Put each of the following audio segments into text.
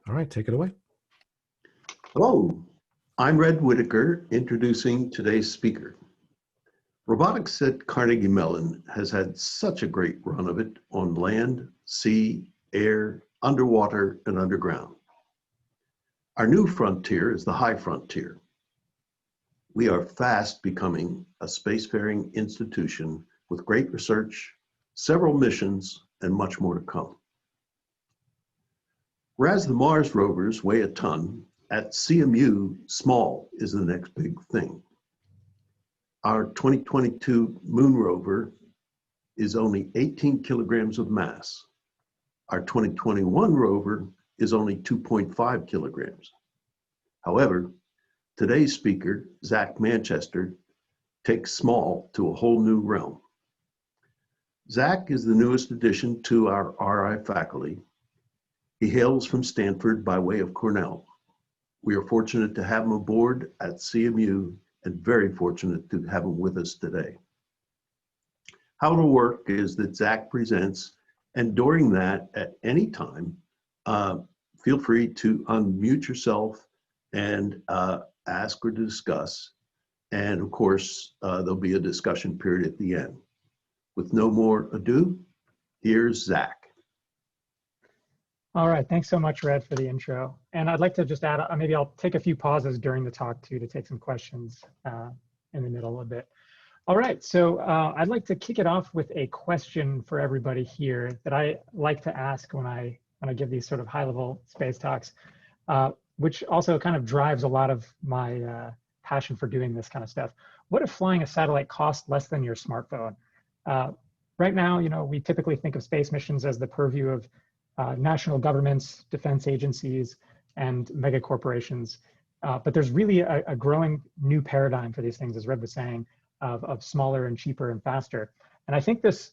All right, take it away. Hello, I'm Red Whitaker, introducing today's speaker. Robotics at Carnegie Mellon has had such a great run of it on land, sea, air, underwater, and underground. Our new frontier is the high frontier. We are fast becoming a spacefaring institution with great research, several missions, and much more to come. Whereas the Mars rovers weigh a ton, at CMU, small is the next big thing. Our 2022 moon rover is only 18 kilograms of mass. Our 2021 rover is only 2.5 kilograms. However, today's speaker, Zac Manchester, takes small to a whole new realm. Zac is the newest addition to our RI faculty. He hails from Stanford by way of Cornell. We are fortunate to have him aboard at CMU and very fortunate to have him with us today. How it'll work is that Zac presents, and during that, at any time, feel free to unmute yourself and ask or discuss. And of course, there'll be a discussion period at the end. With no more ado, here's Zac. All right, thanks so much, Red, for the intro. And I'd like to just add, maybe I'll take a few pauses during the talk too to take some questions in the middle a bit. All right, so I'd like to kick it off with a question for everybody here that I like to ask when I give these sort of high-level space talks, which also kind of drives a lot of my passion for doing this kind of stuff. What if flying a satellite costs less than your smartphone? Right now, you know, we typically think of space missions as the purview of national governments, defense agencies, and mega corporations. But there's really a growing new paradigm for these things, as Red was saying, of smaller and cheaper and faster. And I think this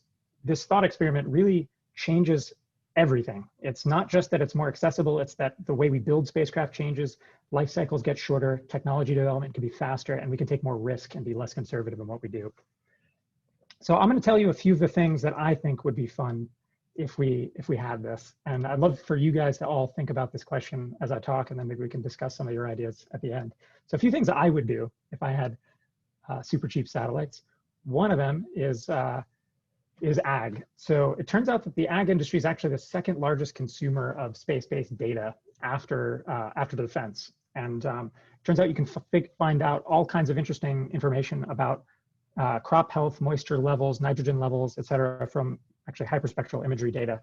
thought experiment really changes everything. It's not just that it's more accessible, it's that the way we build spacecraft changes, life cycles get shorter, technology development can be faster, and we can take more risk and be less conservative in what we do. So I'm going to tell you a few of the things that I think would be fun if we had this. And I'd love for you guys to all think about this question as I talk, and then maybe we can discuss some of your ideas at the end. So a few things that I would do if I had super cheap satellites. One of them is ag. So it turns out that the ag industry is actually the second largest consumer of space-based data after the defense. And it turns out you can find out all kinds of interesting information about crop health, moisture levels, nitrogen levels, et cetera, from actually hyperspectral imagery data.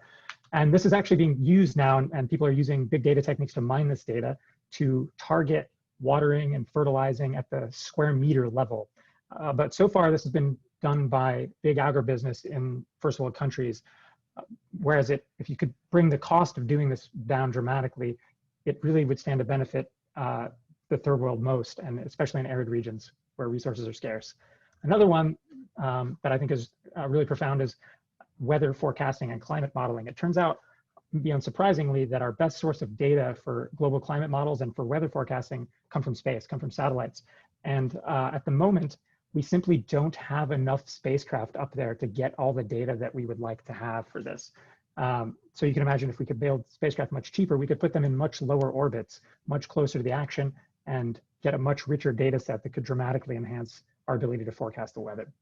And this is actually being used now, and people are using big data techniques to mine this data to target watering and fertilizing at the square meter level. But so far, this has been done by big agribusiness in first world countries. Whereas if you could bring the cost of doing this down dramatically, it really would stand to benefit the third world most, and especially in arid regions where resources are scarce. Another one that I think is really profound is weather forecasting and climate modeling. It turns out, unsurprisingly, that our best source of data for global climate models and for weather forecasting come from space, come from satellites. And at the moment, we simply don't have enough spacecraft up there to get all the data that we would like to have for this. So you can imagine if we could build spacecraft much cheaper, we could put them in much lower orbits, much closer to the action, and get a much richer data set that could dramatically enhance our ability to forecast the weather.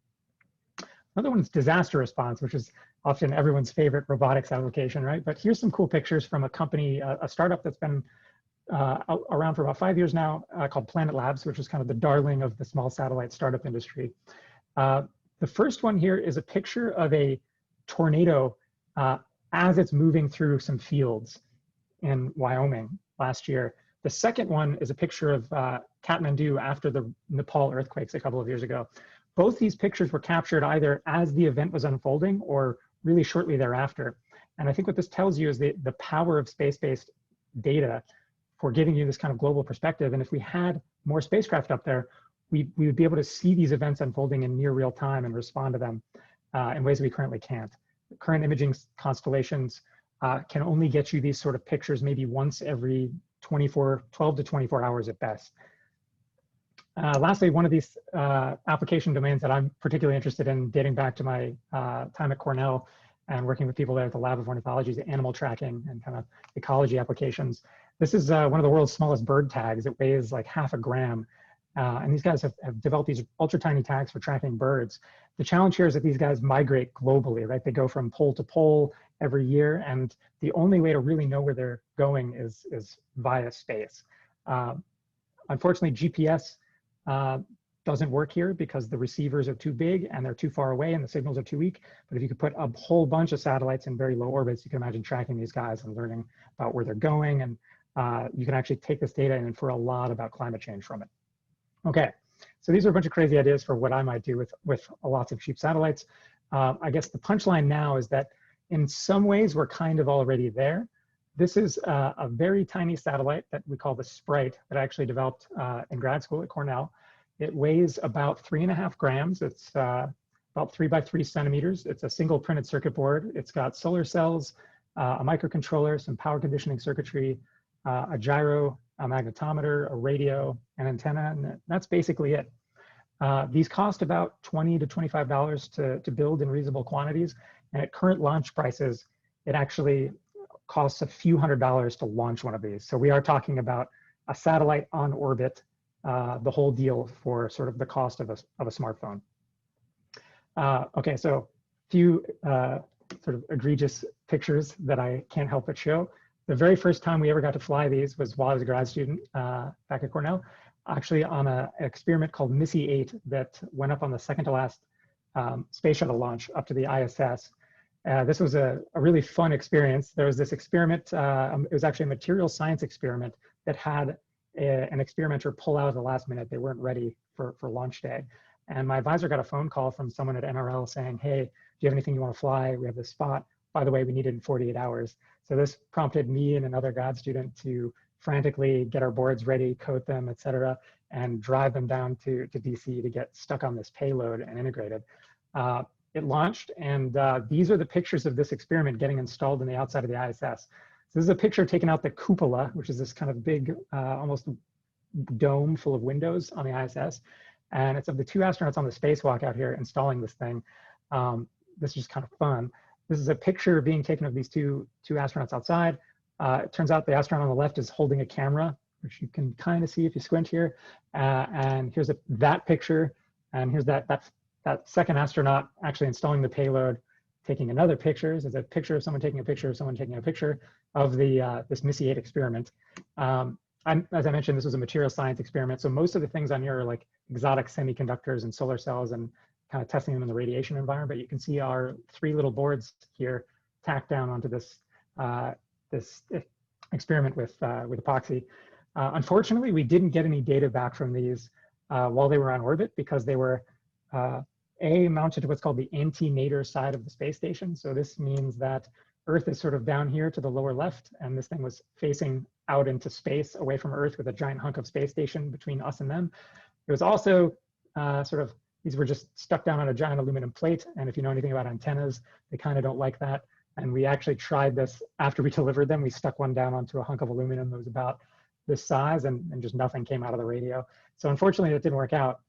Another one is disaster response, which is often everyone's favorite robotics application, right? But here's some cool pictures from a company, a startup that's been around for about 5 years now, called Planet Labs, which is kind of the darling of the small satellite startup industry. The first one here is a picture of a tornado as it's moving through some fields in Wyoming last year. The second one is a picture of Kathmandu after the Nepal earthquakes a couple of years ago. Both these pictures were captured either as the event was unfolding or really shortly thereafter. And I think what this tells you is the power of space-based data for giving you this kind of global perspective. And if we had more spacecraft up there, we would be able to see these events unfolding in near real time and respond to them in ways we currently can't. Current imaging constellations can only get you these sort of pictures maybe once every 12 to 24 hours at best. Lastly, one of these application domains that I'm particularly interested in, dating back to my time at Cornell and working with people there at the Lab of Ornithology's animal tracking and kind of ecology applications. This is one of the world's smallest bird tags. It weighs like half a gram. And these guys have developed these ultra tiny tags for tracking birds. The challenge here is that these guys migrate globally, right? They go from pole to pole every year, and the only way to really know where they're going is via space. Unfortunately, GPS doesn't work here because the receivers are too big and they're too far away and the signals are too weak. But if you could put a whole bunch of satellites in very low orbits, you can imagine tracking these guys and learning about where they're going. And you can actually take this data and infer a lot about climate change from it. Okay, so these are a bunch of crazy ideas for what I might do with lots of cheap satellites. I guess the punchline now is that in some ways we're kind of already there. This is a very tiny satellite that we call the Sprite that I actually developed in grad school at Cornell. It weighs about 3.5 grams. It's about 3 by 3 centimeters. It's a single printed circuit board. It's got solar cells, a microcontroller, some power conditioning circuitry, a gyro, a magnetometer, a radio, an antenna, and that's basically it. These cost about $20 to $25 to build in reasonable quantities, and at current launch prices, it actually costs a few $100s to launch one of these. So we are talking about a satellite on orbit, the whole deal for sort of the cost of a smartphone. Okay, so a few sort of egregious pictures that I can't help but show. The very first time we ever got to fly these was while I was a grad student back at Cornell, actually on an experiment called Missy 8 that went up on the second to last space shuttle launch up to the ISS. This was a really fun experience. There was this experiment, it was actually a material science experiment that had an experimenter pull out at the last minute. They weren't ready for launch day. And my advisor got a phone call from someone at NRL saying, hey, do you have anything you want to fly? We have this spot. By the way, we need it in 48 hours. So this prompted me and another grad student to frantically get our boards ready, coat them, et cetera, and drive them down to DC to get stuck on this payload and integrated. It launched, and these are the pictures of this experiment getting installed in the outside of the ISS. So this is a picture taken out the cupola, which is this kind of big, almost dome full of windows on the ISS. And it's of the 2 astronauts on the spacewalk out here installing this thing. This is just kind of fun. This is a picture being taken of these two astronauts outside. It turns out the astronaut on the left is holding a camera, which you can kind of see if you squint here. And here's that picture. And here's that second astronaut actually installing the payload, taking another picture. There's a picture of someone taking a picture of someone taking a picture of the this Missy 8 experiment. As I mentioned, this was a material science experiment. So most of the things on here are like exotic semiconductors and solar cells and kind of testing them in the radiation environment. But you can see our 3 little boards here tacked down onto this this experiment with epoxy. Unfortunately, we didn't get any data back from these while they were on orbit because they were mounted to what's called the anti-nadir side of the space station. So this means that Earth is sort of down here to the lower left, and this thing was facing out into space away from Earth with a giant hunk of space station between us and them. It was also these were just stuck down on a giant aluminum plate. And if you know anything about antennas, they kind of don't like that. And we actually tried this after we delivered them. We stuck one down onto a hunk of aluminum that was about this size, and just nothing came out of the radio. So unfortunately, it didn't work out.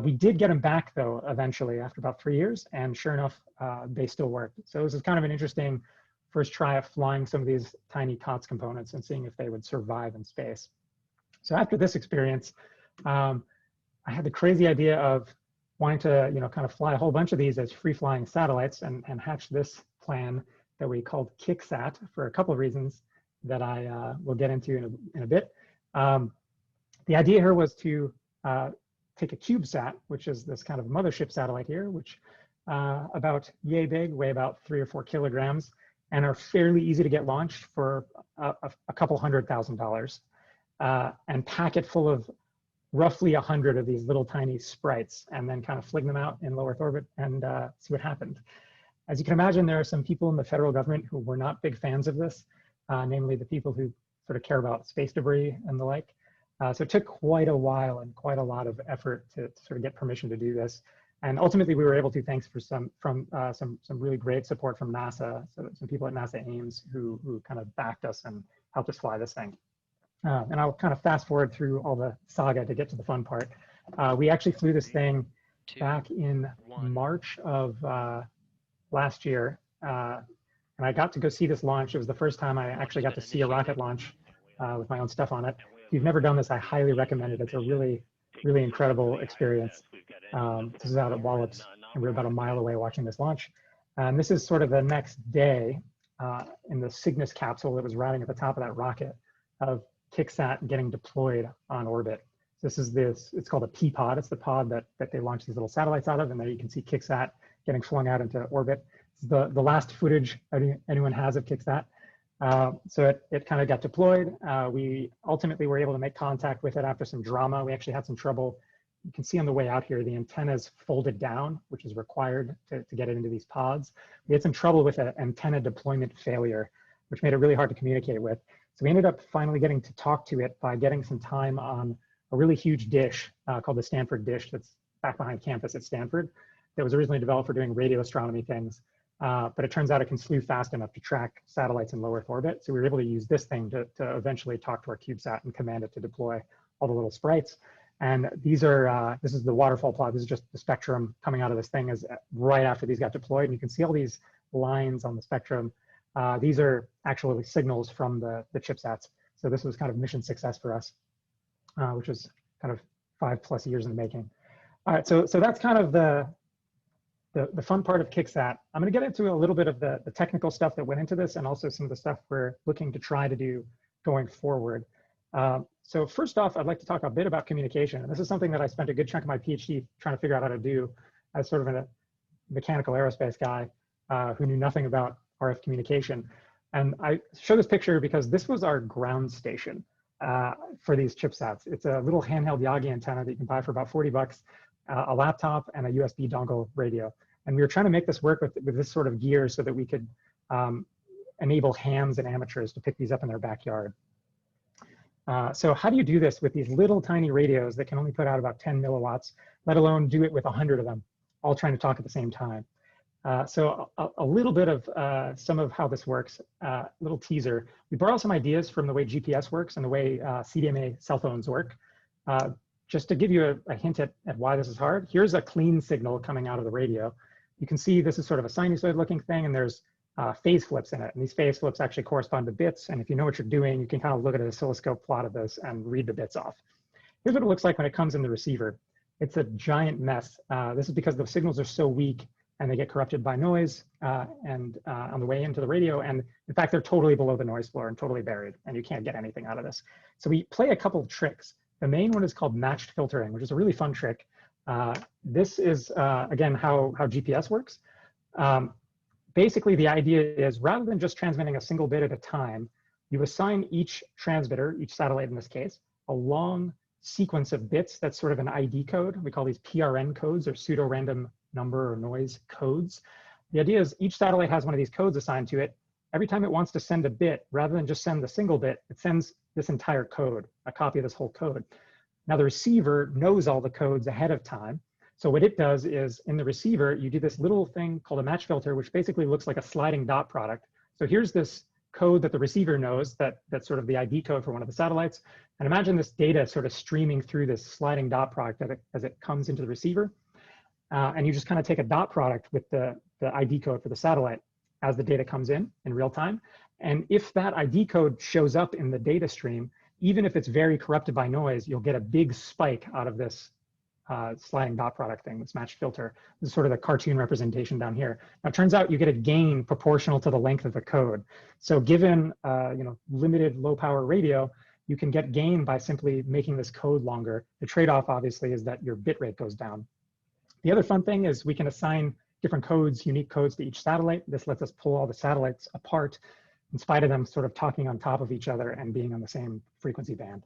We did get them back, though, eventually after about 3 years. And sure enough, they still worked. So this is kind of an interesting first try at flying some of these tiny COTS components and seeing if they would survive in space. So after this experience, I had the crazy idea of wanting to, kind of fly a whole bunch of these as free-flying satellites and hatch this plan that we called KickSat for a couple of reasons that I will get into in a bit. The idea here was to take a CubeSat, which is this kind of mothership satellite here, which about yay big, weigh about 3 or 4 kilograms, and are fairly easy to get launched for a couple $100,000, and pack it full of roughly 100 of these little tiny sprites, and then kind of fling them out in low Earth orbit and see what happened. As you can imagine, there are some people in the federal government who were not big fans of this, namely the people who sort of care about space debris and the like. So it took quite a while and quite a lot of effort to sort of get permission to do this. And ultimately, we were able to, thanks for some really great support from NASA, so some people at NASA Ames who kind of backed us and helped us fly this thing. And I'll kind of fast forward through all the saga to get to the fun part. We actually flew this thing back in March of last year. and I got to go see this launch. It was the first time I actually got to see a rocket launch with my own stuff on it. If you've never done this, I highly recommend it. It's a really, really incredible experience. This is out at Wallops, and we're about a mile away watching this launch. And this is sort of the next day in the Cygnus capsule that was riding at the top of that rocket of KickSat getting deployed on orbit. This is it's called a P-pod. It's the pod that they launch these little satellites out of, and there you can see KickSat getting flung out into orbit. It's the last footage anyone has of KickSat. So it kind of got deployed. We ultimately were able to make contact with it after some drama. We actually had some trouble. You can see on the way out here, the antennas folded down, which is required to get it into these pods. We had some trouble with an antenna deployment failure, which made it really hard to communicate with. So we ended up finally getting to talk to it by getting some time on a really huge dish called the Stanford dish that's back behind campus at Stanford that was originally developed for doing radio astronomy things. But it turns out it can slew fast enough to track satellites in low Earth orbit. So we were able to use this thing to eventually talk to our CubeSat and command it to deploy all the little sprites. And these are, this is the waterfall plot. This is just the spectrum coming out of this thing is right after these got deployed. And you can see all these lines on the spectrum. These are actually signals from the chipsats. So this was kind of mission success for us, which was kind of 5+ years in the making. All right, so that's kind of the fun part of KickSat. I'm going to get into a little bit of the technical stuff that went into this and also some of the stuff we're looking to try to do going forward. So first off, I'd like to talk a bit about communication. And this is something that I spent a good chunk of my PhD trying to figure out how to do as sort of a mechanical aerospace guy who knew nothing about RF communication. And I show this picture because this was our ground station for these chipsats. It's a little handheld Yagi antenna that you can buy for about 40 bucks, a laptop and a USB dongle radio. And we were trying to make this work with this sort of gear so that we could enable hams and amateurs to pick these up in their backyard. So how do you do this with these little tiny radios that can only put out about 10 milliwatts, let alone do it with 100 of them, all trying to talk at the same time? So a little bit of some of how this works, little teaser. We borrow some ideas from the way GPS works and the way CDMA cell phones work. Just to give you a hint at why this is hard, here's a clean signal coming out of the radio. You can see this is sort of a sinusoid looking thing, and there's phase flips in it. And these phase flips actually correspond to bits. And if you know what you're doing, you can kind of look at an oscilloscope plot of this and read the bits off. Here's what it looks like when it comes in the receiver. It's a giant mess. This is because the signals are so weak and they get corrupted by noise and on the way into the radio. And in fact, they're totally below the noise floor and totally buried, and you can't get anything out of this. So we play a couple of tricks. The main one is called matched filtering, which is a really fun trick. This is, again, how GPS works. Basically, the idea is rather than just transmitting a single bit at a time, you assign each transmitter, each satellite in this case, a long sequence of bits that's sort of an ID code. We call these PRN codes, or pseudo-random number or noise codes. The idea is each satellite has one of these codes assigned to it. Every time it wants to send a bit, rather than just send the single bit, it sends this entire code, a copy of this whole code. Now the receiver knows all the codes ahead of time. So what it does is in the receiver, you do this little thing called a match filter, which basically looks like a sliding dot product. So here's this code that the receiver knows, that's sort of the ID code for one of the satellites. And imagine this data sort of streaming through this sliding dot product as it comes into the receiver. And you just kind of take a dot product with the ID code for the satellite as the data comes in real time. And if that ID code shows up in the data stream, even if it's very corrupted by noise, you'll get a big spike out of this sliding dot product thing, this matched filter. This is sort of the cartoon representation down here. Now, it turns out you get a gain proportional to the length of the code. So given limited low power radio, you can get gain by simply making this code longer. The trade-off, obviously, is that your bit rate goes down. The other fun thing is we can assign different codes, unique codes to each satellite. This lets us pull all the satellites apart in spite of them sort of talking on top of each other and being on the same frequency band.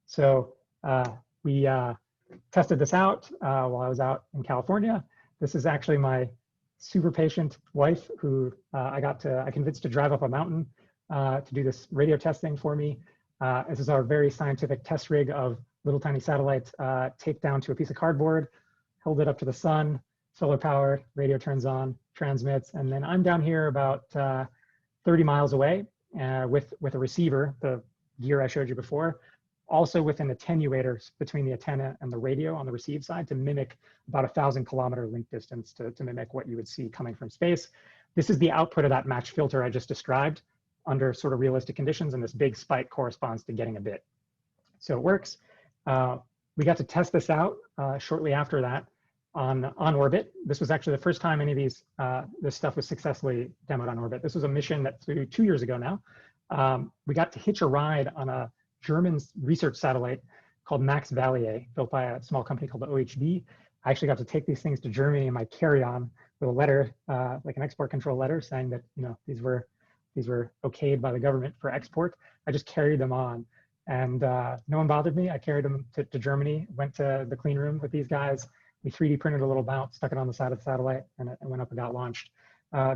So we tested this out while I was out in California. This is actually my super patient wife who I convinced to drive up a mountain to do this radio testing for me. This is our very scientific test rig of little tiny satellites taped down to a piece of cardboard, held it up to the sun, solar powered, radio turns on, transmits, and then I'm down here about 30 miles away with a receiver, the gear I showed you before, also with an attenuator between the antenna and the radio on the receive side to mimic about 1,000 kilometer link distance to mimic what you would see coming from space. this is the output of that match filter I just described under sort of realistic conditions, and this big spike corresponds to getting a bit. So it works. We got to test this out shortly after that on orbit. This was actually the first time any of these this stuff was successfully demoed on orbit. This was a mission that flew 2 years ago now. We got to hitch a ride on a German research satellite called Max Valier, built by a small company called the OHB. I actually got to take these things to Germany in my carry-on with a letter, like an export control letter, saying that these were okayed by the government for export. I just carried them on, and no one bothered me. I carried them to Germany, went to the clean room with these guys. We 3D printed a little mount, stuck it on the side of the satellite, and it went up and got launched.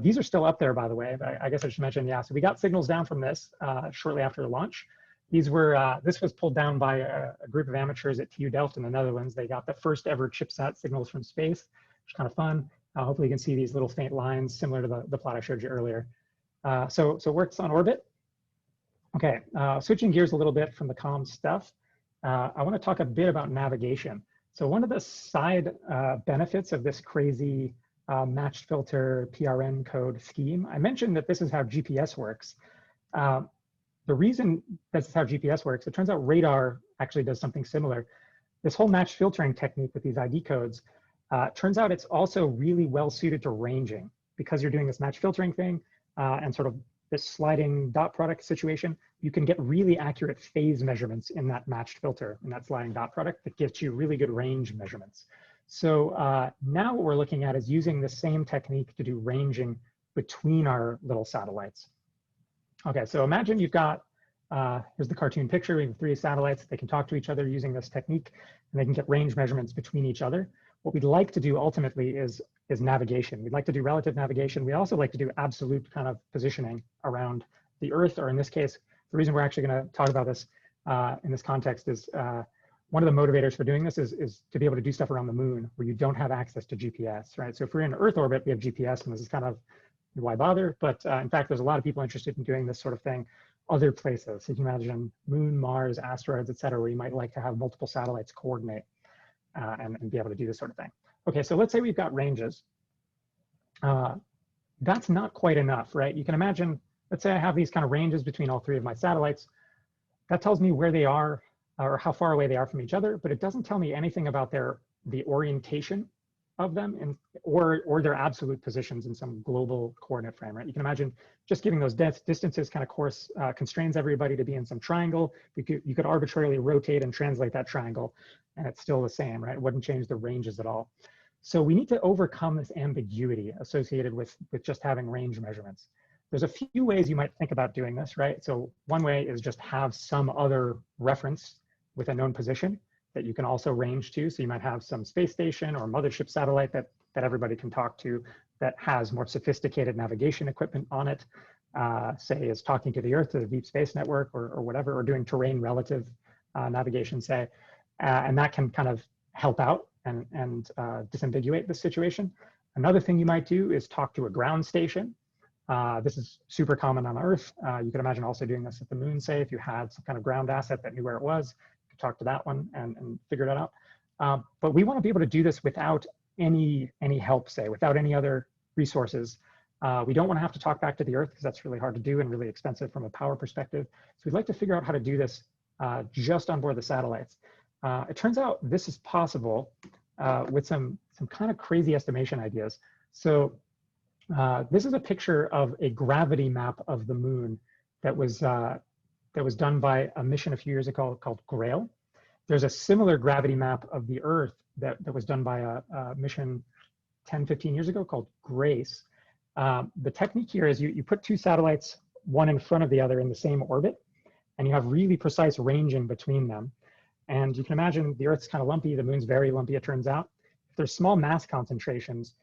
These are still up there, by the way. But I guess I should mention, yeah. So we got signals down from this shortly after the launch. These were this was pulled down by a group of amateurs at TU Delft in the Netherlands. They got the first ever ChipSat signals from space, which is kind of fun. Hopefully you can see these little faint lines similar to the plot I showed you earlier. So it works on orbit. Okay, switching gears a little bit from the comm stuff, I want to talk a bit about navigation. So one of the side benefits of this crazy matched filter PRN code scheme, I mentioned that this is how GPS works. The reason this is how GPS works, it turns out radar actually does something similar. This whole match filtering technique with these ID codes, turns out it's also really well suited to ranging, because you're doing this match filtering thing and sort of this sliding dot product situation. You can get really accurate phase measurements in that matched filter, in that sliding dot product, that gets you really good range measurements. So now what we're looking at is using the same technique to do ranging between our little satellites. Okay, so imagine you've got, here's the cartoon picture. We have 3 satellites. They can talk to each other using this technique, and they can get range measurements between each other. What we'd like to do ultimately is navigation. We'd like to do relative navigation. We also like to do absolute kind of positioning around the Earth, or in this case, the reason we're actually going to talk about this in this context is one of the motivators for doing this is to be able to do stuff around the moon where you don't have access to GPS, right? So if we're in Earth orbit, we have GPS, and this is kind of why bother? But in fact, there's a lot of people interested in doing this sort of thing other places. So you can imagine Moon, Mars, asteroids, et cetera, where you might like to have multiple satellites coordinate and be able to do this sort of thing. Okay, so let's say we've got ranges. That's not quite enough, right? You can imagine, let's say I have these kind of ranges between all 3 of my satellites. That tells me where they are or how far away they are from each other, but it doesn't tell me anything about the orientation of them or their absolute positions in some global coordinate frame, right? You can imagine just giving those distances kind of constrains everybody to be in some triangle. You could arbitrarily rotate and translate that triangle, and it's still the same, right? It wouldn't change the ranges at all. So we need to overcome this ambiguity associated with just having range measurements. There's a few ways you might think about doing this, right? So one way is just have some other reference with a known position that you can also range to. So you might have some space station or mothership satellite that everybody can talk to that has more sophisticated navigation equipment on it, say is talking to the Earth, to the Deep Space Network or whatever, or doing terrain relative navigation, say, and that can kind of help out and disambiguate the situation. Another thing you might do is talk to a ground station. This is super common on Earth. You could imagine also doing this at the moon, say, if you had some kind of ground asset that knew where it was. Talk to that one and figure that out. But we want to be able to do this without any help, say, without any other resources. We don't want to have to talk back to the Earth because that's really hard to do and really expensive from a power perspective. So we'd like to figure out how to do this just on board the satellites. It turns out this is possible with some kind of crazy estimation ideas. So this is a picture of a gravity map of the moon that was done by a mission a few years ago called Grail. There's a similar gravity map of the Earth that was done by a mission 10, 15 years ago called GRACE. The technique here is you put 2 satellites, one in front of the other in the same orbit, and you have really precise ranging between them. And you can imagine the Earth's kind of lumpy, the moon's very lumpy, it turns out. If there's small mass concentrations,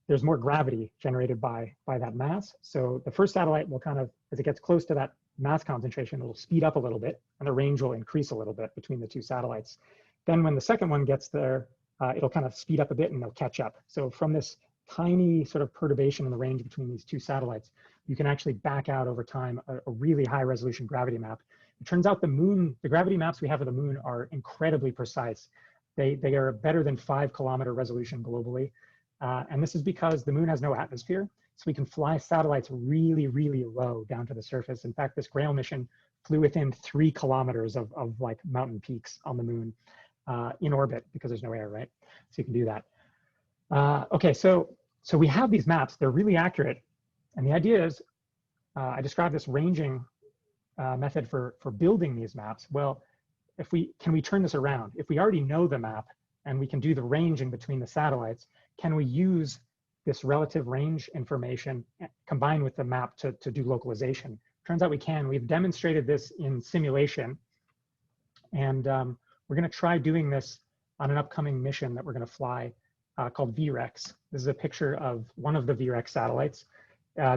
there's more gravity generated by that mass. So the first satellite will kind of, as it gets close to that mass concentration, it will speed up a little bit, and the range will increase a little bit between the 2 satellites. Then when the second one gets there, it'll kind of speed up a bit and they'll catch up. So from this tiny sort of perturbation in the range between these 2 satellites, you can actually back out over time a really high resolution gravity map. It turns out the gravity maps we have of the moon are incredibly precise. They are better than 5 kilometer resolution globally. And this is because the moon has no atmosphere. so we can fly satellites really, really low down to the surface. In fact, this Grail mission flew within 3 kilometers of like mountain peaks on the moon in orbit because there's no air, right? So you can do that. Okay, so we have these maps. They're really accurate. And the idea is, I described this ranging method for building these maps. Well, can we turn this around? If we already know the map and we can do the ranging between the satellites, can we use this relative range information combined with the map to do localization? Turns out we can. We've demonstrated this in simulation. And we're going to try doing this on an upcoming mission that we're going to fly called V-R3x. This is a picture of one of the V-R3x satellites.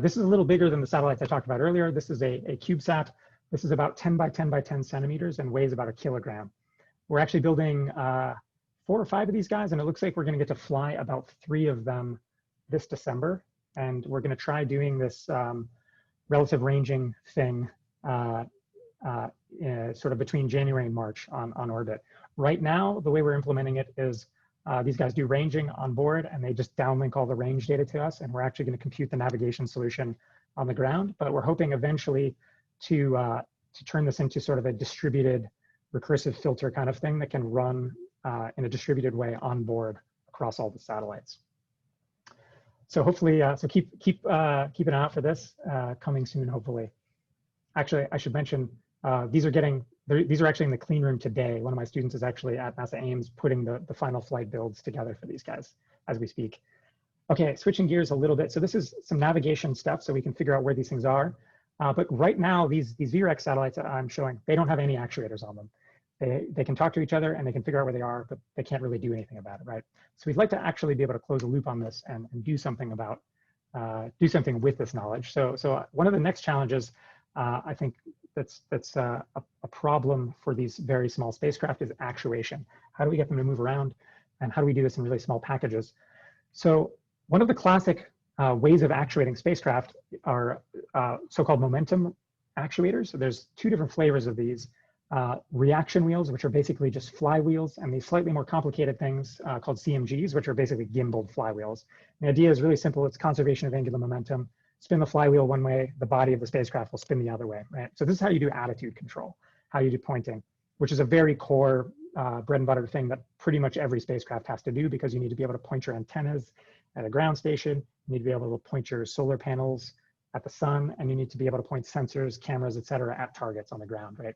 This is a little bigger than the satellites I talked about earlier. This is a CubeSat. This is about 10 by 10 by 10 centimeters and weighs about 1 kilogram. We're actually building 4 or 5 of these guys, and it looks like we're going to get to fly about 3 of them this December. And we're going to try doing this relative ranging thing sort of between January and March on orbit. Right now, the way we're implementing it is these guys do ranging on board, and they just downlink all the range data to us, and we're actually going to compute the navigation solution on the ground. But we're hoping eventually to turn this into sort of a distributed recursive filter kind of thing that can run in a distributed way on board across all the satellites. So hopefully, so keep an eye out for this coming soon, hopefully. Actually, I should mention these are actually in the clean room today. One of my students is actually at NASA Ames putting the final flight builds together for these guys as we speak. Okay, switching gears a little bit. So this is some navigation stuff so we can figure out where these things are. But right now, these V-R3x satellites that I'm showing, they don't have any actuators on them. They can talk to each other and they can figure out where they are, but they can't really do anything about it, right? So we'd like to actually be able to close a loop on this and do something about, do something with this knowledge. So one of the next challenges, I think that's a problem for these very small spacecraft is actuation. How do we get them to move around, and how do we do this in really small packages? So one of the classic ways of actuating spacecraft are so-called momentum actuators. So there's 2 different flavors of these. Reaction wheels, which are basically just flywheels, and these slightly more complicated things called CMGs, which are basically gimbaled flywheels. The idea is really simple. It's conservation of angular momentum. Spin the flywheel one way, the body of the spacecraft will spin the other way, right? So this is how you do attitude control, how you do pointing, which is a very core bread and butter thing that pretty much every spacecraft has to do, because you need to be able to point your antennas at a ground station, you need to be able to point your solar panels at the sun, and you need to be able to point sensors, cameras, et cetera, at targets on the ground, right?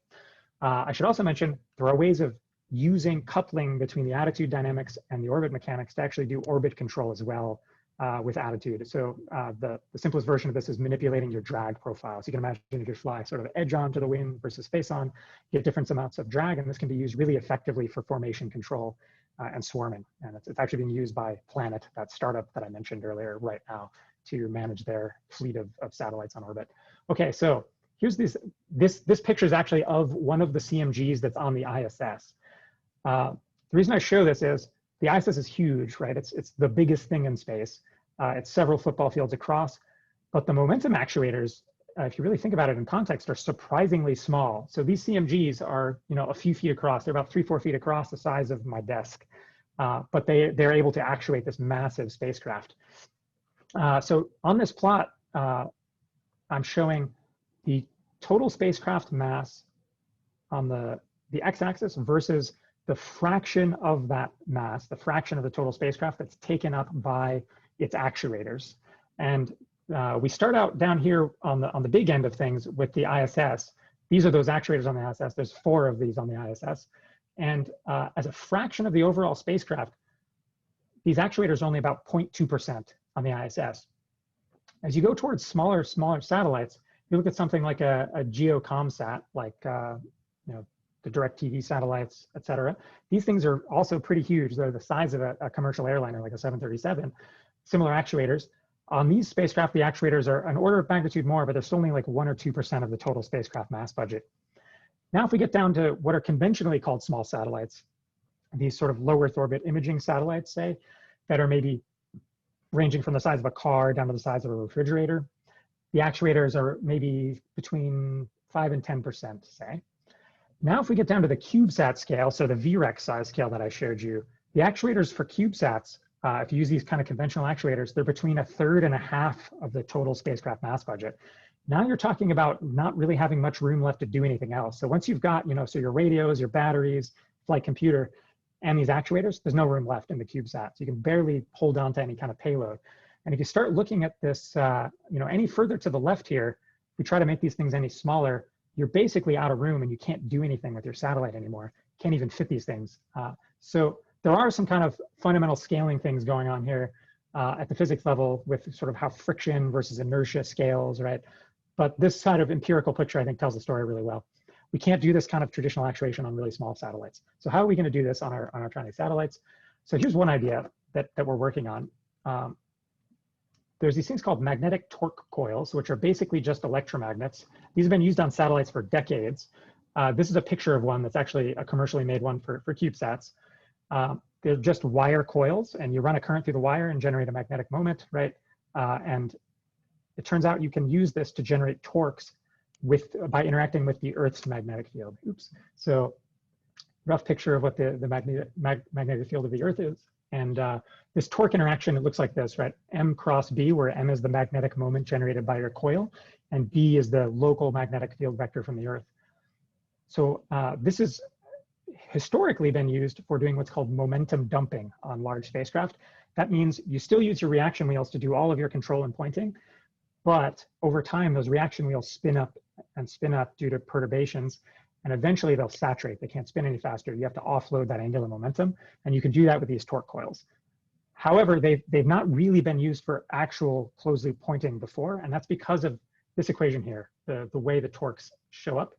I should also mention there are ways of using coupling between the attitude dynamics and the orbit mechanics to actually do orbit control as well with attitude. So the simplest version of this is manipulating your drag profile. So you can imagine if you fly sort of edge on to the wind versus face on, you get different amounts of drag, and this can be used really effectively for formation control and swarming. And it's actually being used by Planet, that startup that I mentioned earlier, right now to manage their fleet of satellites on orbit. Okay, so here's this picture is actually of one of the CMGs that's on the ISS. The reason I show this is the ISS is huge, right? It's the biggest thing in space. It's several football fields across, but the momentum actuators, if you really think about it in context, are surprisingly small. So these CMGs are, a few feet across. They're about 3-4 feet across, the size of my desk, but they're able to actuate this massive spacecraft. So on this plot, I'm showing the total spacecraft mass on the x-axis versus the fraction of that mass, the fraction of the total spacecraft that's taken up by its actuators. And we start out down here on the big end of things with the ISS. These are those actuators on the ISS. There's 4 of these on the ISS. And as a fraction of the overall spacecraft, these actuators are only about 0.2% on the ISS. As you go towards smaller satellites, you look at something like a GeoComSat, like the DirecTV satellites, et cetera. These things are also pretty huge. They're the size of a commercial airliner, like a 737. Similar actuators. On these spacecraft, the actuators are an order of magnitude more, but they're still only like 1 or 2% of the total spacecraft mass budget. Now, if we get down to what are conventionally called small satellites, these sort of low Earth orbit imaging satellites, say, that are maybe ranging from the size of a car down to the size of a refrigerator, the actuators are maybe between 5 and 10%, say. Now, if we get down to the CubeSat scale, so the V-R3x size scale that I showed you, the actuators for CubeSats if you use these kind of conventional actuators, they're between 1/3 and 1/2 of the total spacecraft mass budget. Now you're talking about not really having much room left to do anything else. So once you've got, so your radios, your batteries, flight computer, and these actuators, there's no room left in the CubeSat. So you can barely hold on to any kind of payload. And if you start looking at this, any further to the left here, if we try to make these things any smaller, you're basically out of room and you can't do anything with your satellite anymore. Can't even fit these things. So there are some kind of fundamental scaling things going on here at the physics level with sort of how friction versus inertia scales, right? But this side of empirical picture, I think, tells the story really well. We can't do this kind of traditional actuation on really small satellites. So how are we going to do this on our tiny satellites? So here's one idea that we're working on. There's these things called magnetic torque coils, which are basically just electromagnets. These have been used on satellites for decades. This is a picture of one that's actually a commercially made one for CubeSats. They're just wire coils, and you run a current through the wire and generate a magnetic moment, right? And it turns out you can use this to generate torques by interacting with the Earth's magnetic field. Oops. So rough picture of what the magnetic field of the Earth is. And this torque interaction, it looks like this, right? M cross B, where M is the magnetic moment generated by your coil, and B is the local magnetic field vector from the Earth. So this has historically been used for doing what's called momentum dumping on large spacecraft. That means you still use your reaction wheels to do all of your control and pointing, but over time, those reaction wheels spin up and spin up due to perturbations, and eventually they'll saturate. They can't spin any faster. You have to offload that angular momentum, and you can do that with these torque coils. However, they've not really been used for actual closed loop pointing before, and that's because of this equation here, the way the torques show up.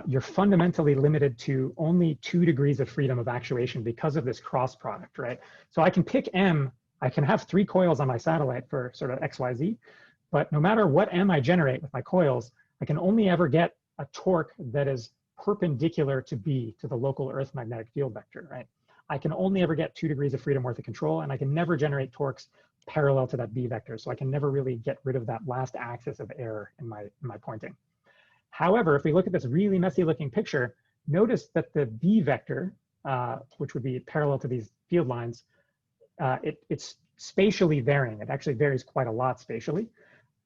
You're fundamentally limited to only 2 degrees of freedom of actuation because of this cross product, right? So I can pick M, I can have 3 coils on my satellite for sort of XYZ, but no matter what M I generate with my coils, I can only ever get a torque that is perpendicular to B, to the local Earth magnetic field vector, right? I can only ever get 2 degrees of freedom worth of control, and I can never generate torques parallel to that B vector. So I can never really get rid of that last axis of error in my pointing. However, if we look at this really messy looking picture, notice that the B vector, which would be parallel to these field lines, it's spatially varying. It actually varies quite a lot spatially.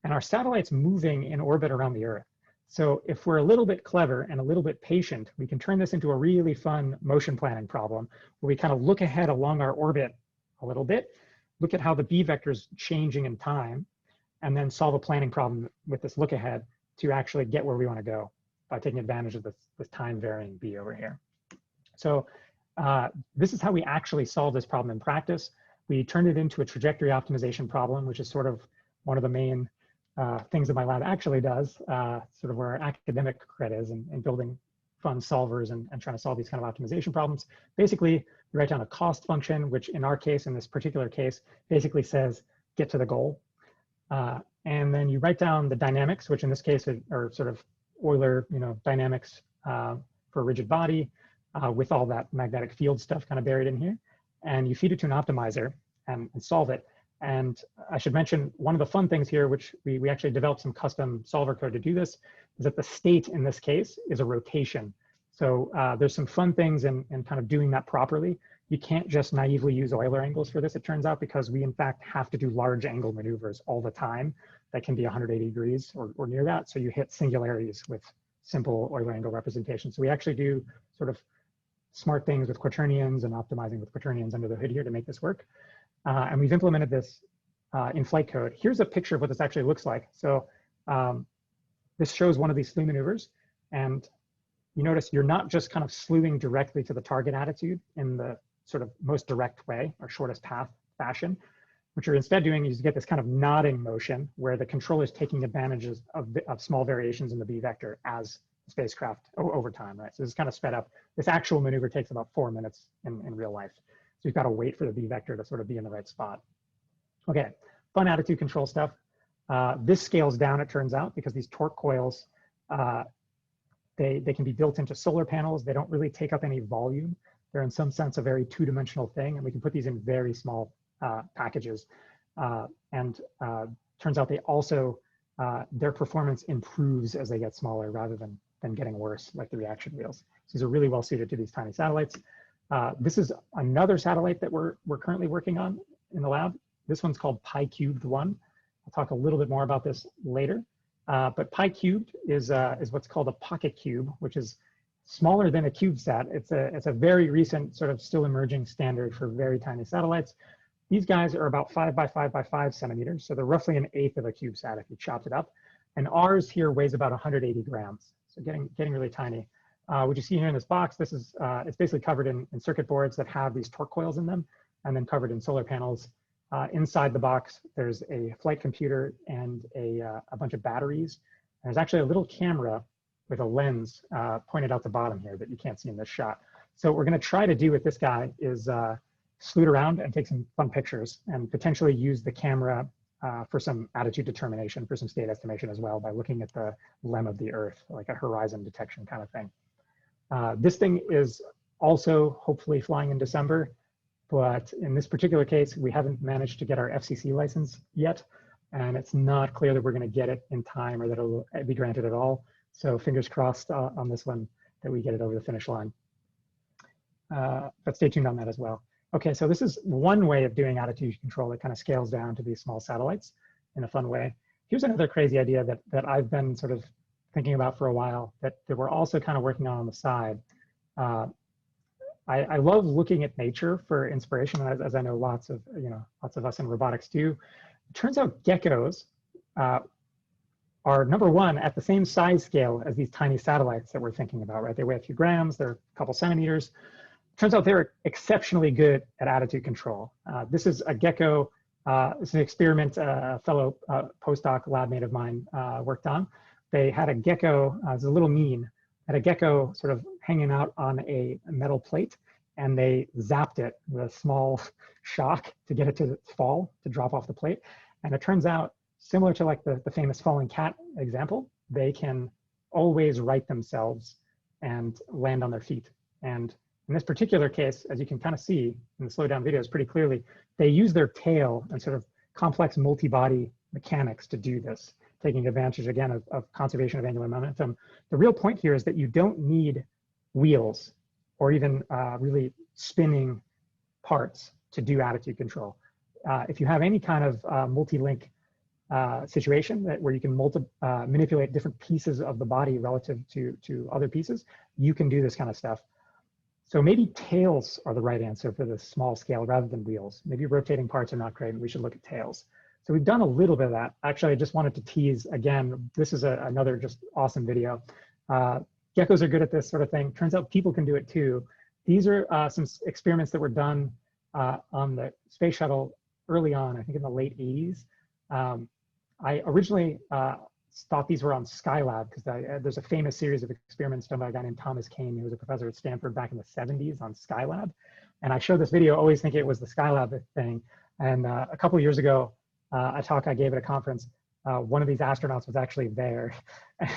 And our satellite's moving in orbit around the Earth. So if we're a little bit clever and a little bit patient, we can turn this into a really fun motion planning problem where we kind of look ahead along our orbit a little bit, look at how the B vector is changing in time, and then solve a planning problem with this look ahead to actually get where we want to go by taking advantage of this time varying B over here. So this is how we actually solve this problem in practice. We turned it into a trajectory optimization problem, which is sort of one of the main things that my lab actually does, sort of where our academic credit is in building fun solvers and trying to solve these kind of optimization problems. Basically, you write down a cost function, which in our case, in this particular case, basically says get to the goal. And then you write down the dynamics, which in this case are sort of Euler, dynamics for a rigid body with all that magnetic field stuff kind of buried in here. And you feed it to an optimizer and solve it. And I should mention one of the fun things here, which we actually developed some custom solver code to do this, is that the state in this case is a rotation. So there's some fun things in kind of doing that properly. You can't just naively use Euler angles for this, it turns out, because we in fact have to do large angle maneuvers all the time that can be 180 degrees or near that. So you hit singularities with simple Euler angle representation. So we actually do sort of smart things with quaternions and optimizing with quaternions under the hood here to make this work. And we've implemented this in flight code. Here's a picture of what this actually looks like. So this shows one of these slew maneuvers. And you notice you're not just kind of slewing directly to the target attitude in the sort of most direct way or shortest path fashion. What you're instead doing is you get this kind of nodding motion where the controller is taking advantages of small variations in the B vector as the spacecraft over time, right? So this is kind of sped up. This actual maneuver takes about 4 minutes in real life. So you've got to wait for the B vector to sort of be in the right spot. Okay, fun attitude control stuff. This scales down, it turns out, because these torque coils, they can be built into solar panels. They don't really take up any volume. They're in some sense a very two-dimensional thing, and we can put these in very small packages. Turns out they also, their performance improves as they get smaller rather than getting worse, like the reaction wheels. So these are really well suited to these tiny satellites. This is another satellite that we're currently working on. in the lab. This one's called PyCubed 1. I'll talk a little bit more about this later. But PyCubed is what's called a pocket cube, which is smaller than a CubeSat. It's a very recent, sort of still emerging standard for very tiny satellites. These guys are about 5 by 5 by 5 centimeters, so they're roughly an eighth of a CubeSat if you chopped it up. And ours here weighs about 180 grams, so getting really tiny. What you see here in this box, this is it's basically covered in circuit boards that have these torque coils in them, and then covered in solar panels. Inside the box, there's a flight computer and a bunch of batteries. And there's actually a little camera with a lens pointed out the bottom here that you can't see in this shot. So what we're going to try to do with this guy is sloot around and take some fun pictures, and potentially use the camera for some attitude determination, for some state estimation as well, by looking at the lem of the Earth, like a horizon detection kind of thing. This thing is also hopefully flying in December, but in this particular case, we haven't managed to get our FCC license yet, and it's not clear that we're going to get it in time or that it'll be granted at all. So fingers crossed on this one that we get it over the finish line. But stay tuned on that as well. Okay, so this is one way of doing attitude control that kind of scales down to these small satellites in a fun way. Here's another crazy idea that I've been sort of thinking about for a while that we're also kind of working on the side. I love looking at nature for inspiration, as I know lots of us in robotics do. It turns out geckos are, number one, at the same size scale as these tiny satellites that we're thinking about, right? They weigh a few grams, they're a couple centimeters. Turns out they're exceptionally good at attitude control. This is a gecko. It's an experiment a fellow postdoc lab mate of mine worked on. They had a gecko, it's a little mean, had a gecko sort of hanging out on a metal plate, and they zapped it with a small shock to get it to fall, to drop off the plate. And it turns out, similar to like the famous falling cat example, they can always right themselves and land on their feet. And in this particular case, as you can kind of see in the slow down videos pretty clearly, they use their tail and sort of complex multi-body mechanics to do this, taking advantage again of conservation of angular momentum. The real point here is that you don't need wheels or even really spinning parts to do attitude control. If you have any kind of multi-link situation where you can manipulate different pieces of the body relative to other pieces, you can do this kind of stuff. So maybe tails are the right answer for this small scale rather than wheels. Maybe rotating parts are not great, and we should look at tails. So we've done a little bit of that. Actually, I just wanted to tease again, this is another just awesome video. Geckos are good at this sort of thing. Turns out people can do it too. These are some experiments that were done on the space shuttle early on, I think in the late 80s. I originally thought these were on Skylab because there's a famous series of experiments done by a guy named Thomas Kane, who was a professor at Stanford back in the 70s on Skylab. And I showed this video always thinking it was the Skylab thing. And a couple of years ago, a talk I gave at a conference, one of these astronauts was actually there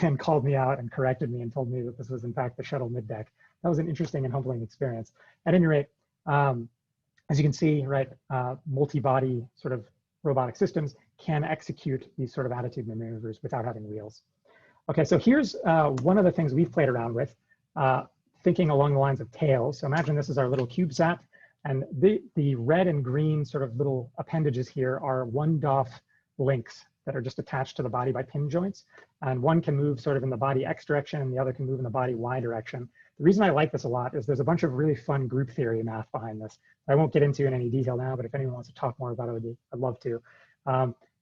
and called me out and corrected me and told me that this was in fact the shuttle middeck. That was an interesting and humbling experience. At any rate, as you can see, right, multi-body sort of robotic systems can execute these sort of attitude maneuvers without having wheels. Okay, so here's one of the things we've played around with, thinking along the lines of tails. So imagine this is our little CubeSat, and the red and green sort of little appendages here are one-DOF links that are just attached to the body by pin joints. And one can move sort of in the body X direction, and the other can move in the body Y direction. The reason I like this a lot is there's a bunch of really fun group theory math behind this. I won't get into in any detail now, but if anyone wants to talk more about it, I'd love to.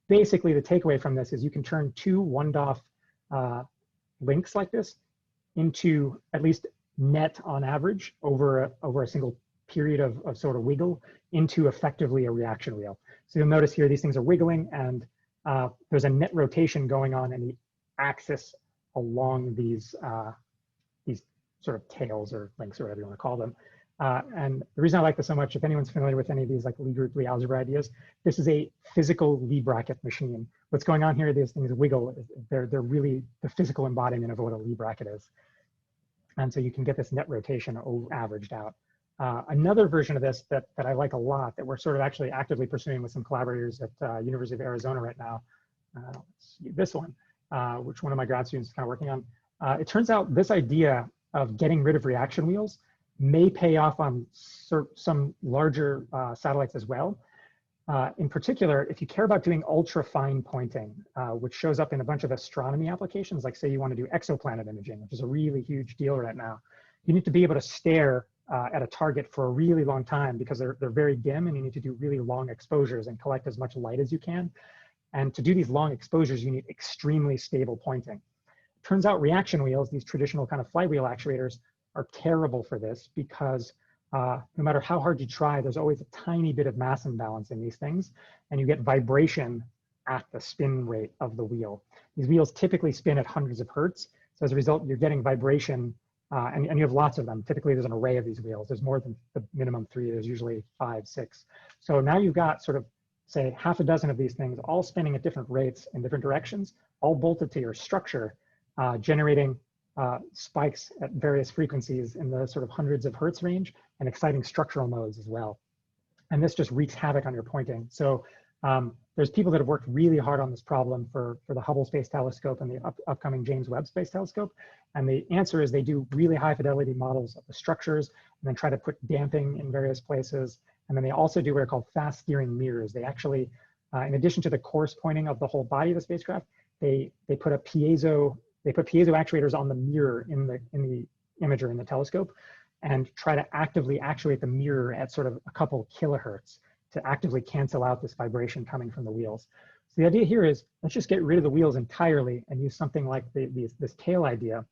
Basically, the takeaway from this is you can turn two one-DOF links like this into at least net on average over a single period of sort of wiggle into effectively a reaction wheel. So you'll notice here these things are wiggling, and there's a net rotation going on in the axis along these sort of tails or links or whatever you want to call them. And the reason I like this so much, if anyone's familiar with any of these like Lie group, Lie algebra ideas, this is a physical Lie bracket machine. What's going on here, these things wiggle. They're really the physical embodiment of what a Lie bracket is. And so you can get this net rotation averaged out. Another version of this that I like a lot, that we're sort of actually actively pursuing with some collaborators at University of Arizona right now, let's see, this one, which one of my grad students is kind of working on. It turns out this idea of getting rid of reaction wheels may pay off on some larger satellites as well. In particular, if you care about doing ultra fine pointing, which shows up in a bunch of astronomy applications, like say you want to do exoplanet imaging, which is a really huge deal right now, you need to be able to stare at a target for a really long time because they're very dim, and you need to do really long exposures and collect as much light as you can. And to do these long exposures, you need extremely stable pointing. Turns out reaction wheels, these traditional kind of flywheel actuators, are terrible for this because no matter how hard you try, there's always a tiny bit of mass imbalance in these things, and you get vibration at the spin rate of the wheel. These wheels typically spin at hundreds of hertz. So as a result, you're getting vibration, and you have lots of them. Typically, there's an array of these wheels. There's more than the minimum 3. There's usually 5, 6. So now you've got sort of, say, half a dozen of these things all spinning at different rates in different directions, all bolted to your structure, generating spikes at various frequencies in the sort of hundreds of hertz range and exciting structural modes as well. And this just wreaks havoc on your pointing. So there's people that have worked really hard on this problem for the Hubble Space Telescope and the upcoming James Webb Space Telescope. And the answer is they do really high fidelity models of the structures and then try to put damping in various places. And then they also do what are called fast steering mirrors. They actually, in addition to the coarse pointing of the whole body of the spacecraft, they put piezo actuators on the mirror in the imager in the telescope and try to actively actuate the mirror at sort of a couple kilohertz to actively cancel out this vibration coming from the wheels. So the idea here is let's just get rid of the wheels entirely and use something like this tail idea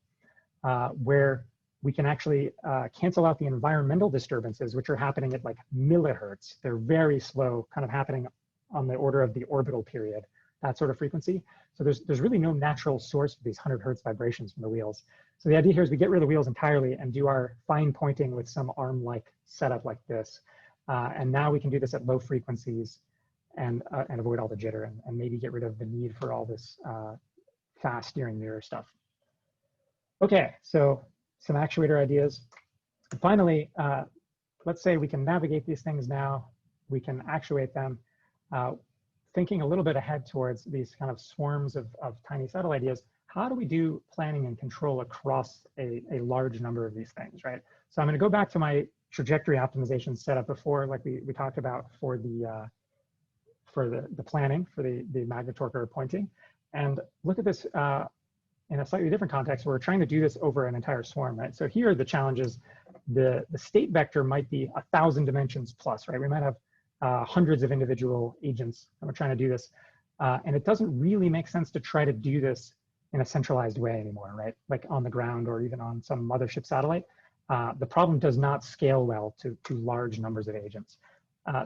where we can actually cancel out the environmental disturbances, which are happening at like millihertz. They're very slow, kind of happening on the order of the orbital period, that sort of frequency. So there's really no natural source for these 100 hertz vibrations from the wheels. So the idea here is we get rid of the wheels entirely and do our fine pointing with some arm-like setup like this. And now we can do this at low frequencies and avoid all the jitter and maybe get rid of the need for all this fast steering mirror stuff. Okay, so some actuator ideas. And finally, let's say we can navigate these things now, we can actuate them, thinking a little bit ahead towards these kind of swarms of tiny subtle ideas. How do we do planning and control across a large number of these things, right? So I'm gonna go back to my trajectory optimization setup before, like we talked about for the planning, for the magnetorquer pointing, and look at this in a slightly different context where we're trying to do this over an entire swarm, right? So here the challenge is the state vector might be 1,000 dimensions plus, right? We might have hundreds of individual agents and we're trying to do this. And it doesn't really make sense to try to do this in a centralized way anymore, right? Like on the ground or even on some mothership satellite. The problem does not scale well to large numbers of agents.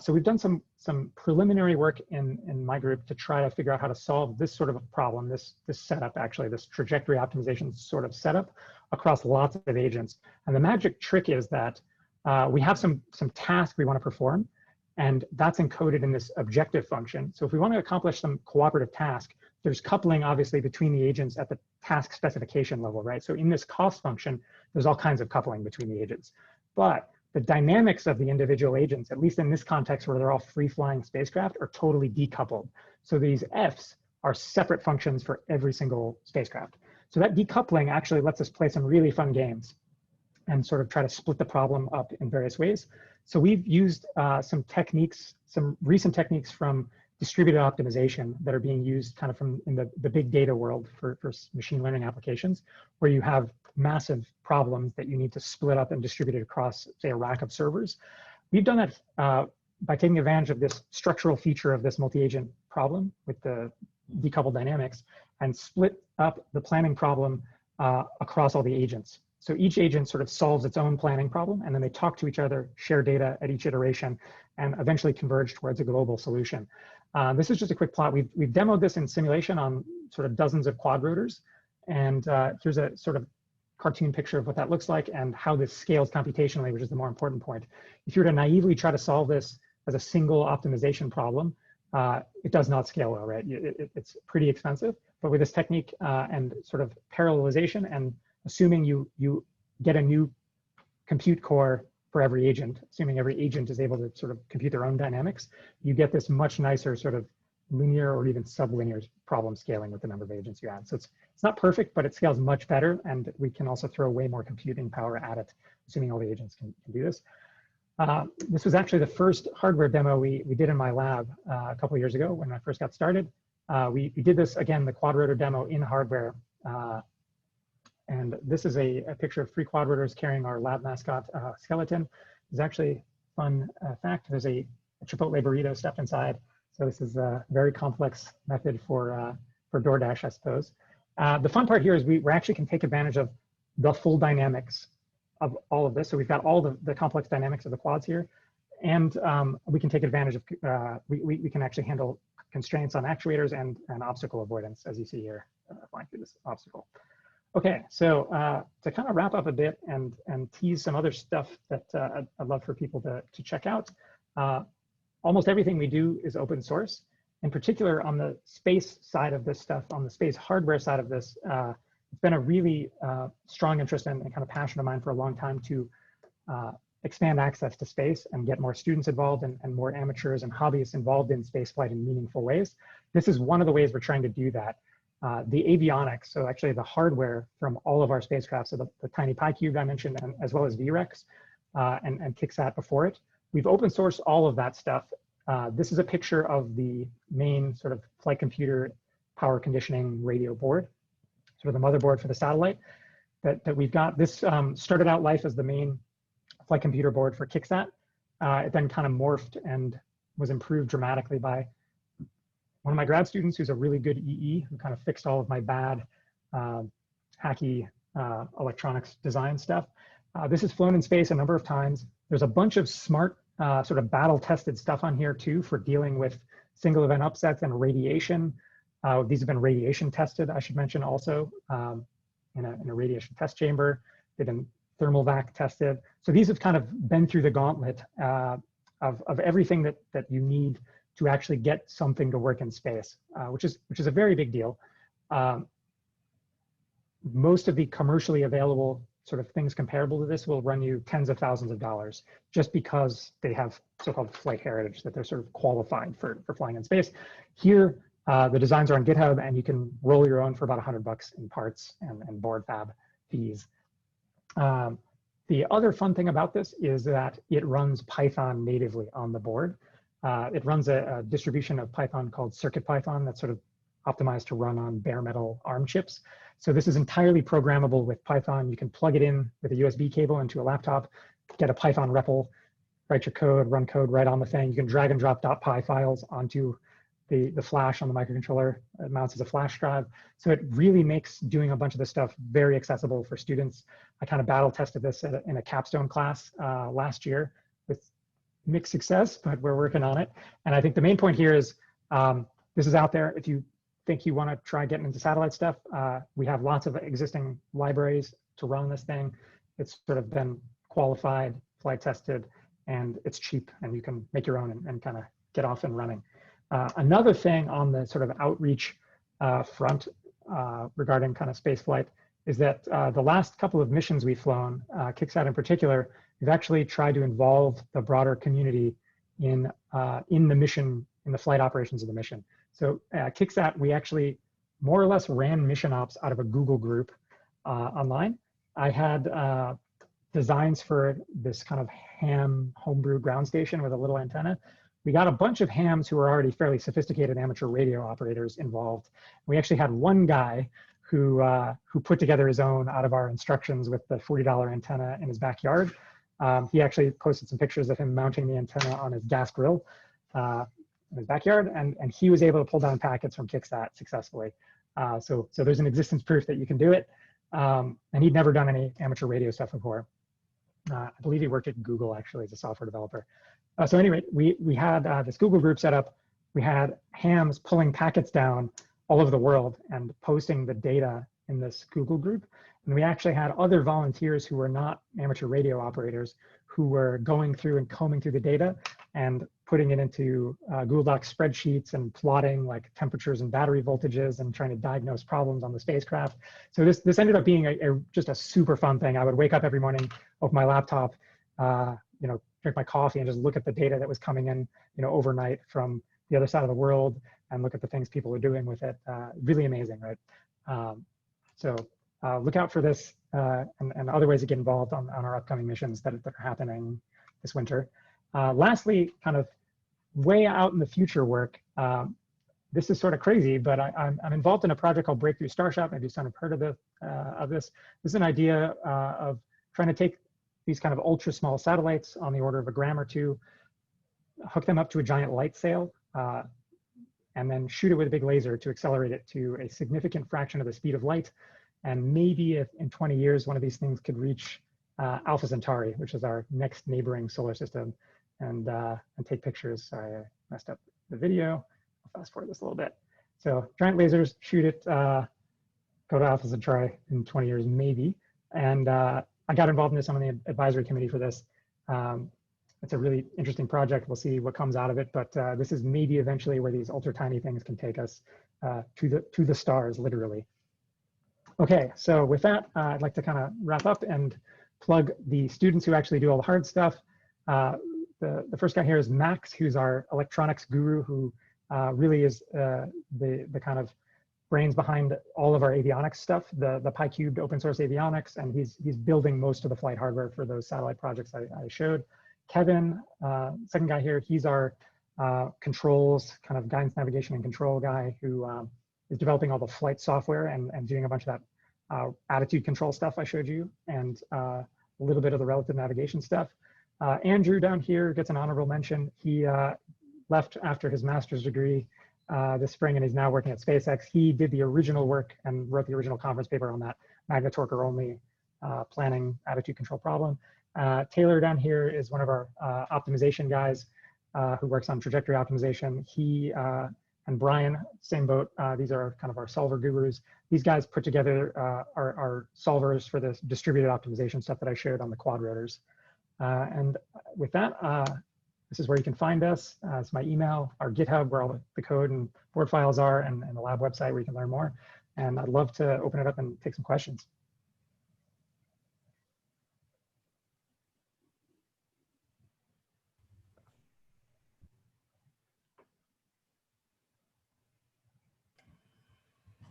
So we've done some preliminary work in my group to try to figure out how to solve this sort of a problem, this setup actually, this trajectory optimization sort of setup across lots of agents. And the magic trick is that we have some task we want to perform, and that's encoded in this objective function. So if we want to accomplish some cooperative task, there's coupling obviously between the agents at the task specification level, right? So in this cost function, there's all kinds of coupling between the agents. But the dynamics of the individual agents, at least in this context where they're all free-flying spacecraft, are totally decoupled. So these Fs are separate functions for every single spacecraft. So that decoupling actually lets us play some really fun games and sort of try to split the problem up in various ways. So we've used some techniques, some recent techniques from distributed optimization that are being used kind of from in the big data world for machine learning applications, where you have massive problems that you need to split up and distribute it across, say, a rack of servers. We've done that by taking advantage of this structural feature of this multi-agent problem with the decoupled dynamics and split up the planning problem across all the agents. So each agent sort of solves its own planning problem, and then they talk to each other, share data at each iteration, and eventually converge towards a global solution. This is just a quick plot. We've demoed this in simulation on sort of dozens of quad rotors, and here's a sort of cartoon picture of what that looks like and how this scales computationally, which is the more important point. If you were to naively try to solve this as a single optimization problem, it does not scale well, right? It's pretty expensive, but with this technique and sort of parallelization and assuming you get a new compute core for every agent, assuming every agent is able to sort of compute their own dynamics, you get this much nicer sort of linear or even sublinear problem scaling with the number of agents you add. So it's not perfect, but it scales much better, and we can also throw way more computing power at it, assuming all the agents can do this. This was actually the first hardware demo we did in my lab a couple of years ago when I first got started. We did this, again, the quad rotor demo in hardware. And this is a picture of 3 quad rotors carrying our lab mascot skeleton. There's actually fun fact, there's a Chipotle burrito stuffed inside. So this is a very complex method for DoorDash, I suppose. The fun part here is we actually can take advantage of the full dynamics of all of this. So we've got all the complex dynamics of the quads here. And we can take advantage of, we can actually handle constraints on actuators and obstacle avoidance, as you see here, flying through this obstacle. Okay, so to kind of wrap up a bit and tease some other stuff that I'd love for people to check out, almost everything we do is open source. In particular, on the space side of this stuff, on the space hardware side of this, it's been a really strong interest and kind of passion of mine for a long time to expand access to space and get more students involved and more amateurs and hobbyists involved in spaceflight in meaningful ways. This is one of the ways we're trying to do that. The avionics, so actually the hardware from all of our spacecraft, so the tiny PyCubed I mentioned, and as well as V-R3x and KickSat before it, we've open sourced all of that stuff. This is a picture of the main sort of flight computer power conditioning radio board, sort of the motherboard for the satellite that we've got. This started out life as the main flight computer board for KickSat. It then kind of morphed and was improved dramatically by one of my grad students who's a really good EE who kind of fixed all of my bad hacky electronics design stuff. This has flown in space a number of times. There's a bunch of smart sort of battle tested stuff on here too for dealing with single event upsets and radiation. These have been radiation tested, I should mention also, in a radiation test chamber. They've been thermal vac tested. So these have kind of been through the gauntlet of everything that you need to actually get something to work in space, which is a very big deal. Most of the commercially available sort of things comparable to this will run you tens of thousands of dollars just because they have so-called flight heritage, that they're sort of qualified for flying in space. Here, the designs are on GitHub and you can roll your own for about $100 in parts and board fab fees. The other fun thing about this is that it runs Python natively on the board. It runs a distribution of Python called CircuitPython that's sort of optimized to run on bare metal ARM chips. So this is entirely programmable with Python. You can plug it in with a USB cable into a laptop, get a Python REPL, write your code, run code right on the thing. You can drag and drop .py files onto the flash on the microcontroller. It mounts as a flash drive. So it really makes doing a bunch of this stuff very accessible for students. I kind of battle tested this in a capstone class last year with mixed success, but we're working on it. And I think the main point here is this is out there. If you think you want to try getting into satellite stuff, we have lots of existing libraries to run this thing. It's sort of been qualified, flight tested, and it's cheap, and you can make your own and kind of get off and running. Another thing on the sort of outreach front regarding kind of space flight is that the last couple of missions we've flown, KickSat in particular, we've actually tried to involve the broader community in the mission, in the flight operations of the mission. So KickSat, we actually more or less ran mission ops out of a Google group online. I had designs for this kind of ham homebrew ground station with a little antenna. We got a bunch of hams who were already fairly sophisticated amateur radio operators involved. We actually had one guy who put together his own out of our instructions with the $40 antenna in his backyard. He actually posted some pictures of him mounting the antenna on his gas grill in his backyard, and he was able to pull down packets from KickSat successfully. So there's an existence proof that you can do it. And he'd never done any amateur radio stuff before. I believe he worked at Google actually as a software developer. So anyway, we had this Google group set up. We had hams pulling packets down all over the world and posting the data in this Google group. And we actually had other volunteers who were not amateur radio operators who were going through and combing through the data and putting it into Google Docs spreadsheets and plotting like temperatures and battery voltages and trying to diagnose problems on the spacecraft. So this ended up being just a super fun thing. I would wake up every morning, open my laptop, drink my coffee and just look at the data that was coming in, overnight from the other side of the world and look at the things people are doing with it. Really amazing, right? So look out for this and other ways to get involved on our upcoming missions that are happening this winter. Lastly, kind of way out in the future work. This is sort of crazy, but I'm involved in a project called Breakthrough Starshot. Maybe some have heard of this. This is an idea of trying to take these kind of ultra small satellites on the order of a gram or two, hook them up to a giant light sail, and then shoot it with a big laser to accelerate it to a significant fraction of the speed of light. And maybe if in 20 years, one of these things could reach Alpha Centauri, which is our next neighboring solar system, and take pictures. Sorry, I messed up the video. I'll fast forward this a little bit. So giant lasers, shoot it, go to Alpha Centauri in 20 years, maybe. And I got involved in this. I'm on the advisory committee for this. It's a really interesting project. We'll see what comes out of it, but this is maybe eventually where these ultra tiny things can take us to the stars, literally. Okay, so with that, I'd like to kind of wrap up and plug the students who actually do all the hard stuff. The first guy here is Max, who's our electronics guru, who really is the kind of brains behind all of our avionics stuff, the PyCubed open source avionics, and he's building most of the flight hardware for those satellite projects I showed. Kevin, second guy here, he's our controls, kind of guidance, navigation, and control guy who is developing all the flight software and doing a bunch of that attitude control stuff I showed you, and a little bit of the relative navigation stuff. Andrew down here gets an honorable mention. He left after his master's degree this spring, and he's now working at SpaceX. He did the original work and wrote the original conference paper on that magnetorquer only planning attitude control problem. Taylor down here is one of our optimization guys who works on trajectory optimization. He and Brian, same boat. These are kind of our solver gurus. These guys put together our solvers for this distributed optimization stuff that I showed on the quad rotors. And with that, this is where you can find us. It's my email, our GitHub, where all the code and board files are, and the lab website where you can learn more. And I'd love to open it up and take some questions.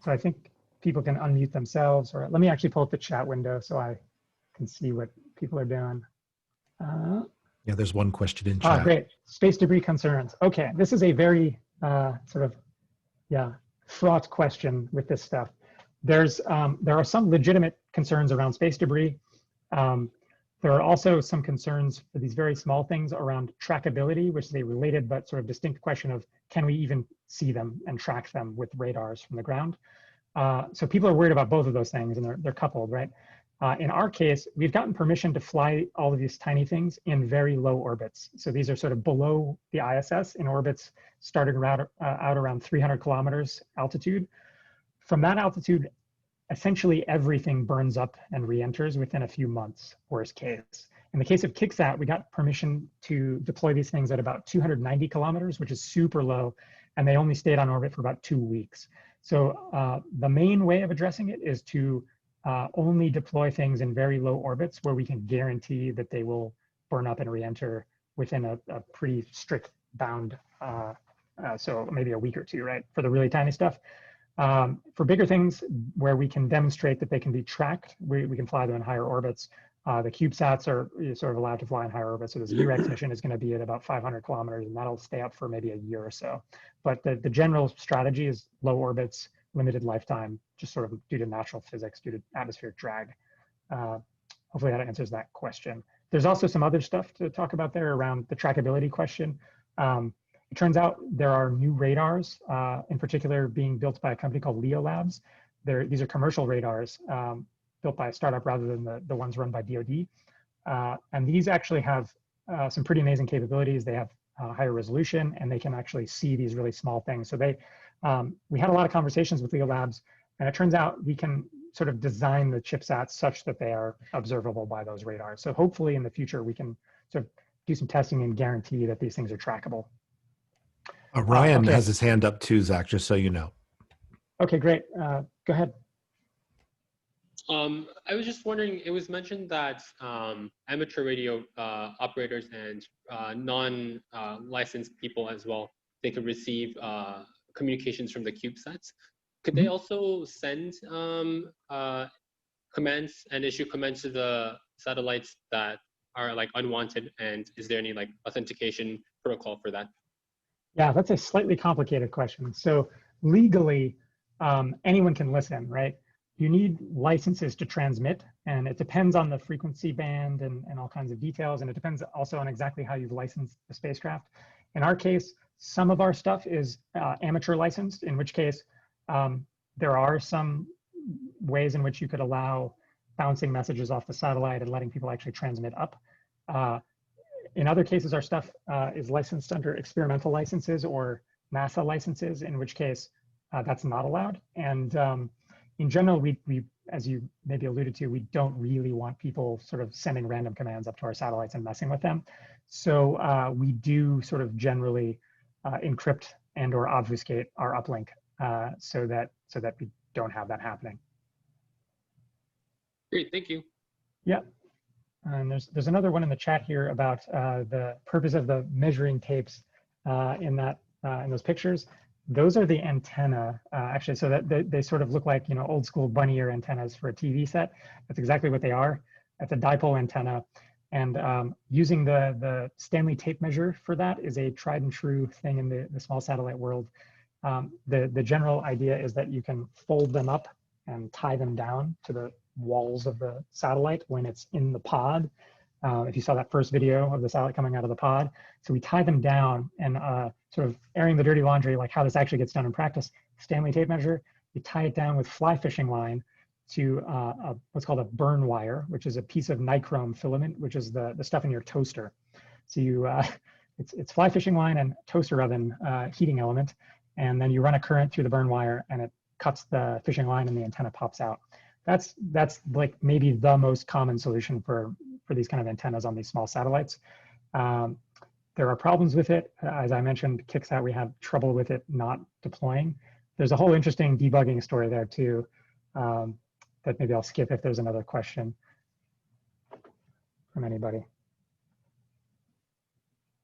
So I think people can unmute themselves, or let me actually pull up the chat window so I can see what people are doing. Yeah, there's one question in chat. Great. Space debris concerns. Okay, this is a very sort of, fraught question with this stuff. There are some legitimate concerns around space debris. There are also some concerns for these very small things around trackability, which is a related but sort of distinct question of, can we even see them and track them with radars from the ground? So people are worried about both of those things, and they're coupled, right? In our case, we've gotten permission to fly all of these tiny things in very low orbits. So these are sort of below the ISS in orbits starting out around 300 kilometers altitude. From that altitude, essentially everything burns up and re-enters within a few months, worst case. In the case of KickSat, we got permission to deploy these things at about 290 kilometers, which is super low, and they only stayed on orbit for about 2 weeks. So the main way of addressing it is to only deploy things in very low orbits where we can guarantee that they will burn up and re-enter within a pretty strict bound, so maybe a week or two, right, for the really tiny stuff. For bigger things where we can demonstrate that they can be tracked, we can fly them in higher orbits. The CubeSats are sort of allowed to fly in higher orbits. So this V-R3x mission is going to be at about 500 kilometers, and that'll stay up for maybe a year or so. But the general strategy is low orbits, limited lifetime, just sort of due to natural physics, due to atmospheric drag. Hopefully that answers that question. There's also some other stuff to talk about there around the trackability question. It turns out there are new radars, in particular being built by a company called Leo Labs. These are commercial radars built by a startup rather than the ones run by DoD. And these actually have some pretty amazing capabilities. They have higher resolution, and they can actually see these really small things. So we had a lot of conversations with Leo Labs, and it turns out we can sort of design the chipsats such that they are observable by those radars. So hopefully in the future, we can sort of do some testing and guarantee that these things are trackable. Ryan has his hand up too, Zach, just so you know. Okay, great. Go ahead. I was just wondering, it was mentioned that amateur radio operators and non-licensed people as well, they could receive communications from the CubeSats. Could they also send commands and issue commands to the satellites that are like unwanted, and is there any like authentication protocol for that? Yeah, that's a slightly complicated question. So legally, anyone can listen, right? You need licenses to transmit, and it depends on the frequency band and all kinds of details, and it depends also on exactly how you've licensed the spacecraft. In our case, some of our stuff is amateur licensed, in which case there are some ways in which you could allow bouncing messages off the satellite and letting people actually transmit up. In other cases, our stuff is licensed under experimental licenses or NASA licenses, in which case that's not allowed. And in general, we, as you maybe alluded to, we don't really want people sort of sending random commands up to our satellites and messing with them. So we do sort of generally encrypt and or obfuscate our uplink so that we don't have that happening. Great, thank you. Yeah. And there's another one in the chat here about the purpose of the measuring tapes in those pictures. Those are the antenna, actually, so that they sort of look like, you know, old school bunny ear antennas for a TV set. That's exactly what they are. That's a dipole antenna. And using the Stanley tape measure for that is a tried and true thing in the small satellite world. The general idea is that you can fold them up and tie them down to the walls of the satellite when it's in the pod. If you saw that first video of the satellite coming out of the pod. So we tie them down and sort of airing the dirty laundry, like how this actually gets done in practice. Stanley tape measure, you tie it down with fly fishing line to what's called a burn wire, which is a piece of nichrome filament, which is the stuff in your toaster. So you, it's fly fishing line and toaster oven heating element. And then you run a current through the burn wire and it cuts the fishing line and the antenna pops out. That's like maybe the most common solution for these kind of antennas on these small satellites. There are problems with it. As I mentioned, KickSat, we have trouble with it not deploying. There's a whole interesting debugging story there too, that maybe I'll skip if there's another question from anybody.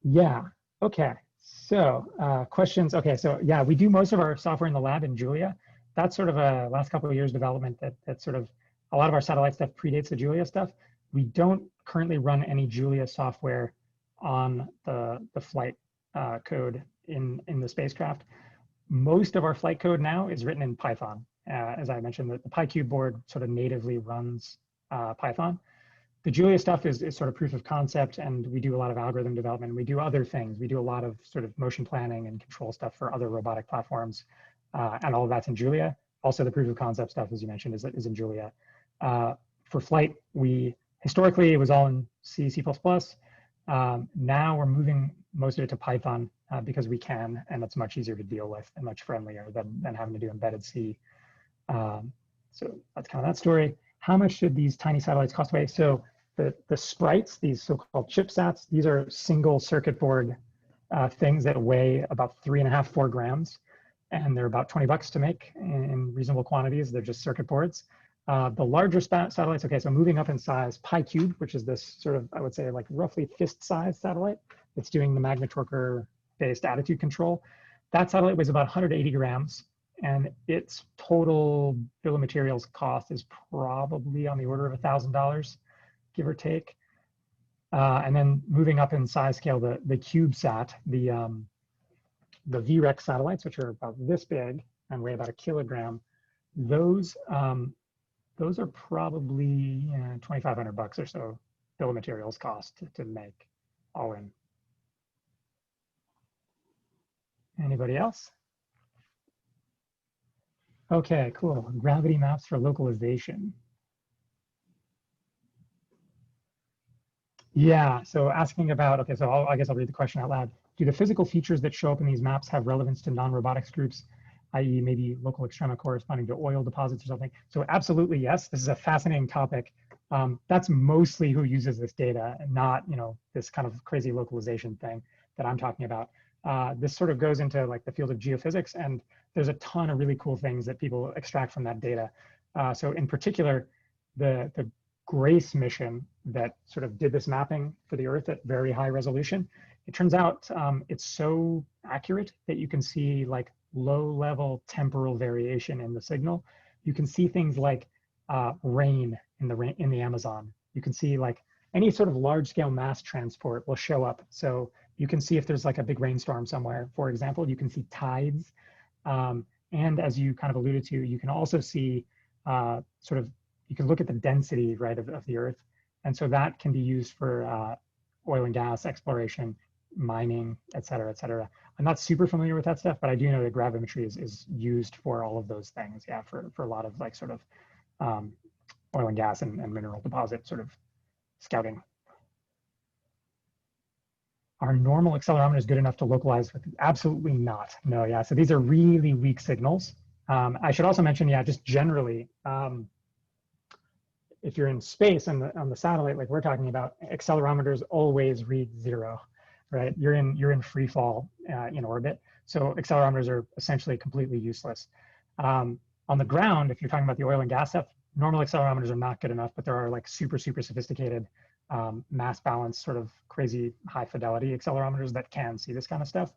Yeah, okay. So questions, okay, so yeah, we do most of our software in the lab in Julia. That's sort of a last couple of years development that sort of, a lot of our satellite stuff predates the Julia stuff. We don't currently run any Julia software on the flight code in the spacecraft. Most of our flight code now is written in Python. As I mentioned, the PyCubed board sort of natively runs Python. The Julia stuff is sort of proof of concept, and we do a lot of algorithm development. We do other things. We do a lot of sort of motion planning and control stuff for other robotic platforms, and all of that's in Julia. Also, the proof of concept stuff, as you mentioned, is in Julia. For flight, historically, it was all in C, C++. Now we're moving most of it to Python because we can, and it's much easier to deal with and much friendlier than having to do embedded C. So that's kind of that story. How much should these tiny satellites cost away? So the sprites, these so-called chipsats, these are single circuit board things that weigh about 3.5, 4 grams. And they're about $20 to make in reasonable quantities. They're just circuit boards. The larger satellites, okay, so moving up in size, PyCubed, which is this sort of, I would say, like roughly fist-sized satellite that's doing the magnetorquer-based attitude control. That satellite weighs about 180 grams, and its total bill of materials cost is probably on the order of $1,000, give or take. And then moving up in size scale, the CubeSat, the V-R3x satellites, which are about this big and weigh about 1 kilogram, those are probably $2,500 or so bill of materials cost to make all in. Anybody else? Okay, cool. Gravity maps for localization. Yeah, so asking about, okay, so I guess I'll read the question out loud. Do the physical features that show up in these maps have relevance to non-robotics groups, i.e. maybe local extrema corresponding to oil deposits or something? So absolutely yes, this is a fascinating topic. That's mostly who uses this data and not, you know, this kind of crazy localization thing that I'm talking about. This sort of goes into like the field of geophysics, and there's a ton of really cool things that people extract from that data. So in particular, the GRACE mission that sort of did this mapping for the Earth at very high resolution, it turns out it's so accurate that you can see like low-level temporal variation in the signal. You can see things like rain in the Amazon. You can see like any sort of large scale mass transport will show up. So you can see if there's like a big rainstorm somewhere, for example, you can see tides. And as you kind of alluded to, you can also see you can look at the density, right, of the Earth. And so that can be used for oil and gas exploration, mining, et cetera, et cetera. I'm not super familiar with that stuff, but I do know that gravimetry is used for all of those things. Yeah, for a lot of like sort of oil and gas and mineral deposit sort of scouting. Are normal accelerometers good enough to localize with? Absolutely not. No, yeah. So these are really weak signals. I should also mention, yeah, just generally, if you're in space on the satellite, like we're talking about, accelerometers always read 0, right? You're in free fall in orbit. So accelerometers are essentially completely useless. On the ground, if you're talking about the oil and gas stuff, normal accelerometers are not good enough, but there are like super sophisticated mass balance, sort of crazy high fidelity accelerometers that can see this kind of stuff.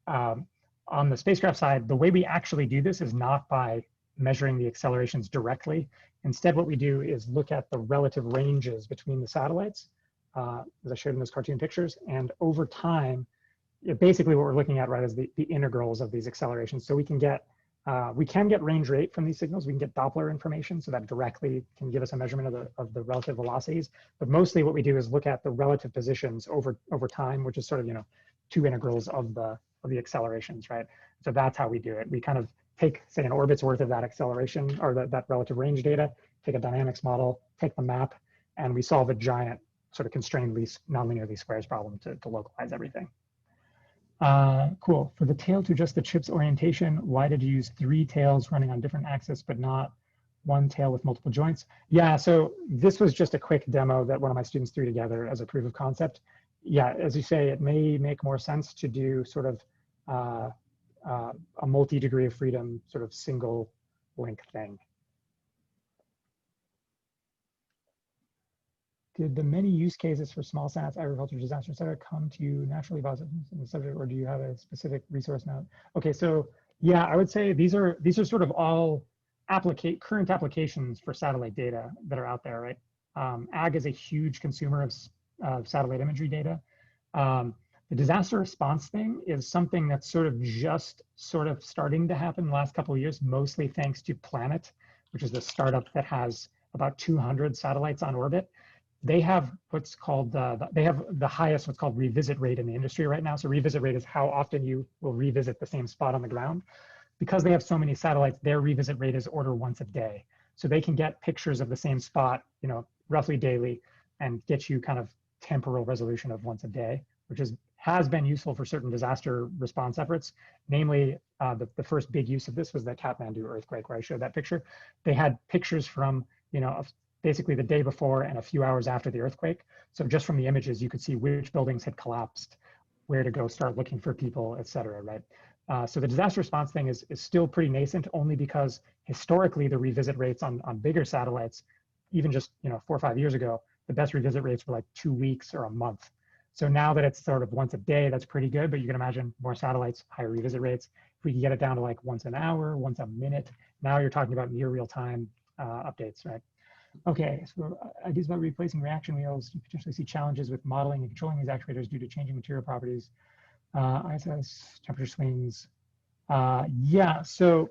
On the spacecraft side, the way we actually do this is not by measuring the accelerations directly. Instead, what we do is look at the relative ranges between the satellites, as I showed in those cartoon pictures. And over time, basically what we're looking at, right, is the integrals of these accelerations. So we can get range rate from these signals. We can get Doppler information, so that directly can give us a measurement of the relative velocities. But mostly what we do is look at the relative positions over time, which is sort of, 2 integrals of the accelerations, right? So that's how we do it. We kind of take, say, an orbit's worth of that acceleration or that relative range data, take a dynamics model, take the map, and we solve a giant sort of constrained nonlinear least squares problem to localize everything. Cool. For the tail to adjust the chip's orientation, why did you use 3 tails running on different axes, but not 1 tail with multiple joints? Yeah, so this was just a quick demo that one of my students threw together as a proof of concept. Yeah, as you say, it may make more sense to do sort of a multi-degree of freedom sort of single link thing. Did the many use cases for small sats, agriculture, disaster, et cetera, come to you naturally in the subject, or do you have a specific resource now? Okay, so yeah, I would say these are sort of all current applications for satellite data that are out there, right? Ag is a huge consumer of satellite imagery data. The disaster response thing is something that's sort of starting to happen in the last couple of years, mostly thanks to Planet, which is the startup that has about 200 satellites on orbit. They have what's called, they have the highest what's called revisit rate in the industry right now. So revisit rate is how often you will revisit the same spot on the ground. Because they have so many satellites, their revisit rate is order once a day. So they can get pictures of the same spot, roughly daily, and get you kind of temporal resolution of once a day, which has been useful for certain disaster response efforts. Namely, the first big use of this was the Kathmandu earthquake, where I showed that picture. They had pictures from, basically the day before and a few hours after the earthquake. So just from the images, you could see which buildings had collapsed, where to go start looking for people, et cetera, right? So the disaster response thing is still pretty nascent, only because historically the revisit rates on bigger satellites, even just 4 or 5 years ago, the best revisit rates were like 2 weeks or a month. So now that it's sort of once a day, that's pretty good, but you can imagine more satellites, higher revisit rates. If we can get it down to like once an hour, once a minute, now you're talking about near real time updates, right? Okay, so ideas about replacing reaction wheels. You potentially see challenges with modeling and controlling these actuators due to changing material properties. ISS, temperature swings. Yeah, so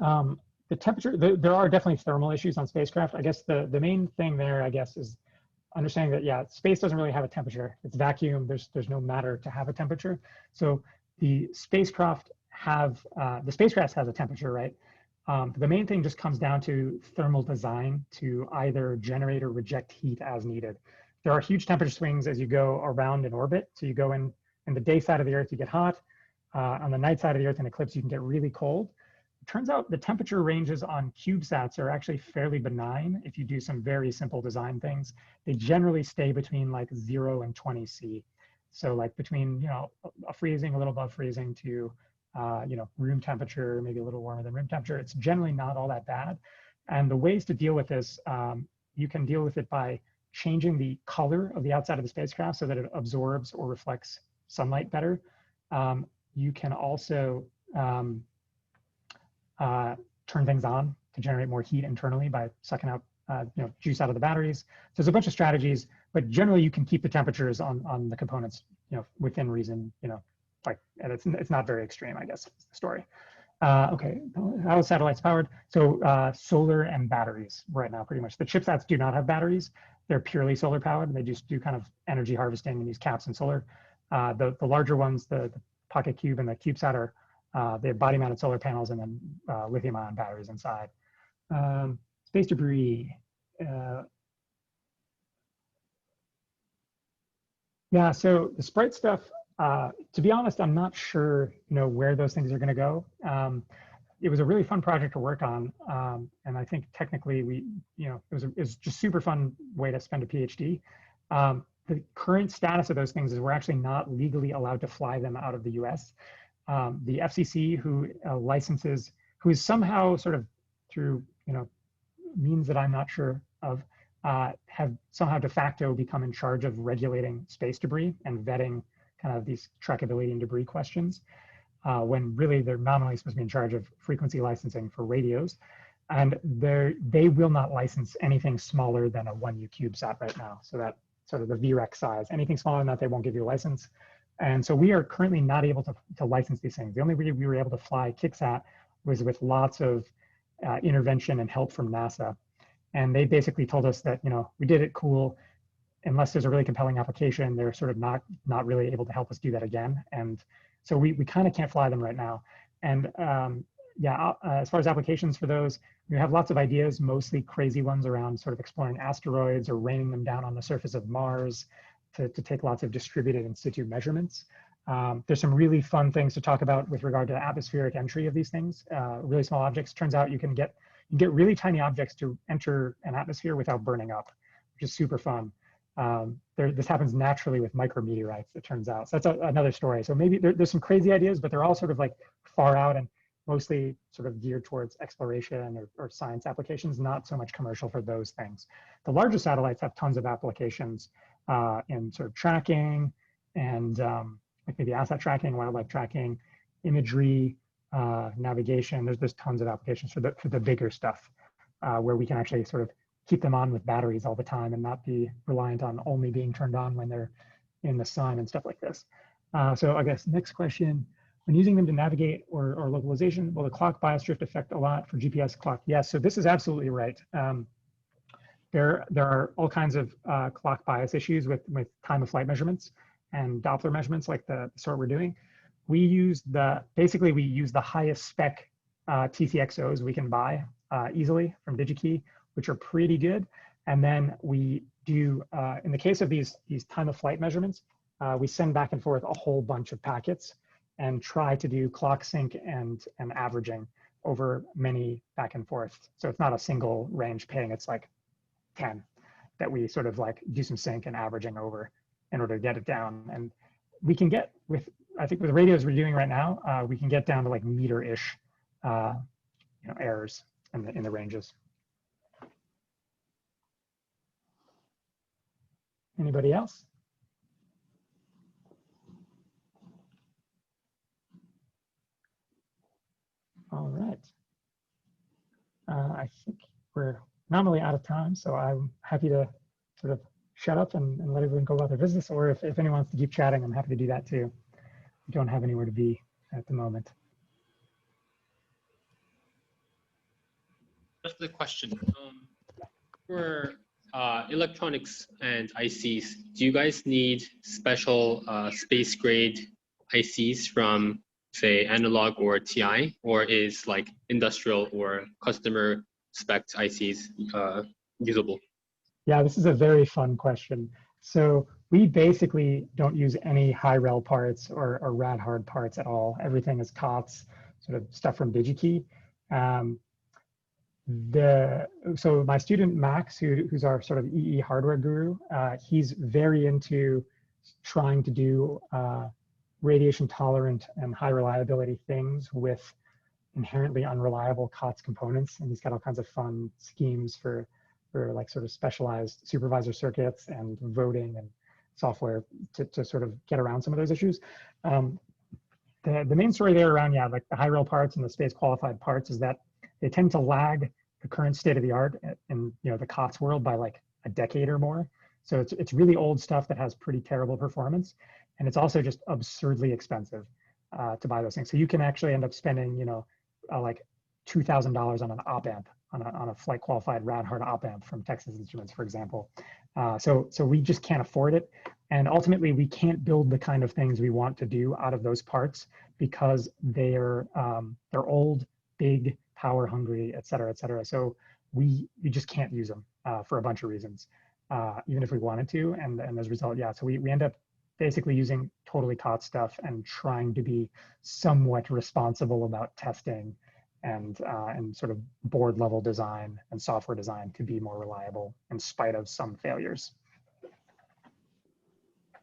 the temperature, there are definitely thermal issues on spacecraft. I guess the main thing there, I guess, is understanding that, yeah, space doesn't really have a temperature. It's vacuum, there's no matter to have a temperature. So the spacecraft has a temperature, right? The main thing just comes down to thermal design to either generate or reject heat as needed. There are huge temperature swings as you go around in orbit. So you go in the day side of the Earth, you get hot. On the night side of the Earth in eclipse, you can get really cold. It turns out the temperature ranges on CubeSats are actually fairly benign if you do some very simple design things. They generally stay between like 0 and 20 C. So like between, a freezing, a little above freezing to room temperature, maybe a little warmer than room temperature. It's generally not all that bad. And the ways to deal with this, you can deal with it by changing the color of the outside of the spacecraft so that it absorbs or reflects sunlight better. You can also turn things on to generate more heat internally by sucking out juice out of the batteries. So there's a bunch of strategies, but generally you can keep the temperatures on the components, within reason, like, and it's not very extreme, I guess, is the story. Okay, how is satellites powered? So solar and batteries right now, pretty much. The chipsats do not have batteries. They're purely solar powered, and they just do kind of energy harvesting and use caps and solar. The larger ones, the PyCubed and the CubeSat are, they have body mounted solar panels and then lithium ion batteries inside. Space debris. Yeah, so the Sprite stuff, to be honest, I'm not sure, where those things are going to go. It was a really fun project to work on, and I think technically it was just super fun way to spend a PhD. The current status of those things is we're actually not legally allowed to fly them out of the U.S. The FCC, who licenses, who is somehow sort of through means that I'm not sure of, have somehow de facto become in charge of regulating space debris and vetting kind of these trackability and debris questions, when really they're nominally supposed to be in charge of frequency licensing for radios. And they will not license anything smaller than a 1U CubeSat right now. So that sort of the V-R3x size, anything smaller than that, they won't give you a license. And so we are currently not able to license these things. The only way we were able to fly KickSat was with lots of intervention and help from NASA. And they basically told us that, we did it cool. Unless there's a really compelling application, they're sort of not really able to help us do that again. And so we kind of can't fly them right now. And as far as applications for those, we have lots of ideas, mostly crazy ones around sort of exploring asteroids or raining them down on the surface of Mars to take lots of distributed in situ measurements. There's some really fun things to talk about with regard to atmospheric entry of these things. Really small objects. Turns out you can get really tiny objects to enter an atmosphere without burning up, which is super fun. This happens naturally with micrometeorites, it turns out. So that's another story. So maybe there's some crazy ideas, but they're all sort of like far out and mostly sort of geared towards exploration or science applications, not so much commercial for those things. The larger satellites have tons of applications in sort of tracking and like maybe asset tracking, wildlife tracking, imagery, navigation. There's tons of applications for the bigger stuff where we can actually sort of keep them on with batteries all the time and not be reliant on only being turned on when they're in the sun and stuff like this. So I guess next question, when using them to navigate or localization, will the clock bias drift affect a lot for GPS clock? Yes, so this is absolutely right. There are all kinds of clock bias issues with time of flight measurements and Doppler measurements like the sort we're doing. We use basically we use the highest spec TCXOs we can buy easily from DigiKey, which are pretty good. And then we do, in the case of these time of flight measurements, we send back and forth a whole bunch of packets and try to do clock sync and averaging over many back and forth. So it's not a single range ping, it's like 10 that we sort of like do some sync and averaging over in order to get it down. And we can get I think with the radios we're doing right now, we can get down to like meter-ish errors in the ranges. Anybody else? All right. I think we're nominally out of time, so I'm happy to sort of shut up and let everyone go about their business, or if anyone wants to keep chatting, I'm happy to do that too. We don't have anywhere to be at the moment. Just the question. For electronics and ICs, do you guys need special space grade ICs from, say, Analog or TI, or is like industrial or customer spec ICs usable? Yeah, this is a very fun question. So we basically don't use any high rel parts or rad hard parts at all. Everything is COTS, sort of stuff from DigiKey. So my student Max, who's our sort of EE hardware guru, he's very into trying to do radiation tolerant and high reliability things with inherently unreliable COTS components, and he's got all kinds of fun schemes for like sort of specialized supervisor circuits and voting and software to sort of get around some of those issues. The main story there around, yeah, like the high rel parts and the space qualified parts is that they tend to lag the current state of the art in the COTS world by like a decade or more. So it's really old stuff that has pretty terrible performance, and it's also just absurdly expensive to buy those things. So you can actually end up spending like $2,000 on an op amp, on a flight qualified rad hard op amp from Texas Instruments, for example. So we just can't afford it, and ultimately we can't build the kind of things we want to do out of those parts because they're old, big, power hungry, et cetera, et cetera. So we just can't use them for a bunch of reasons, even if we wanted to. And as a result, yeah, so we end up basically using totally COTS stuff and trying to be somewhat responsible about testing and sort of board level design and software design to be more reliable in spite of some failures.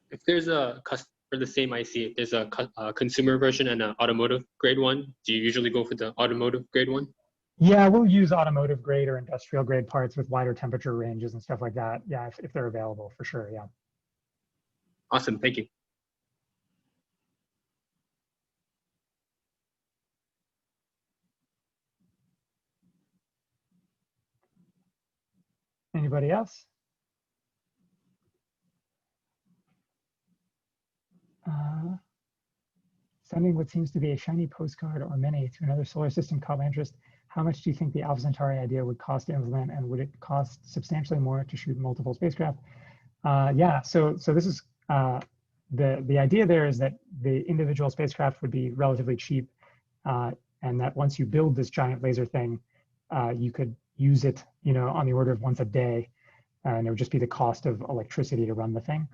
If there's for the same IC, if there's a consumer version and an automotive grade one, do you usually go for the automotive grade one? Yeah, we'll use automotive grade or industrial grade parts with wider temperature ranges and stuff like that. Yeah, if they're available, for sure, yeah. Awesome, thank you. Anybody else? Sending what seems to be a shiny postcard or many to another solar system caught my interest. How much do you think the Alpha Centauri idea would cost to implement, and would it cost substantially more to shoot multiple spacecraft? Yeah, so this is the idea there is that the individual spacecraft would be relatively cheap, and that once you build this giant laser thing, you could use it, on the order of once a day, and it would just be the cost of electricity to run the thing.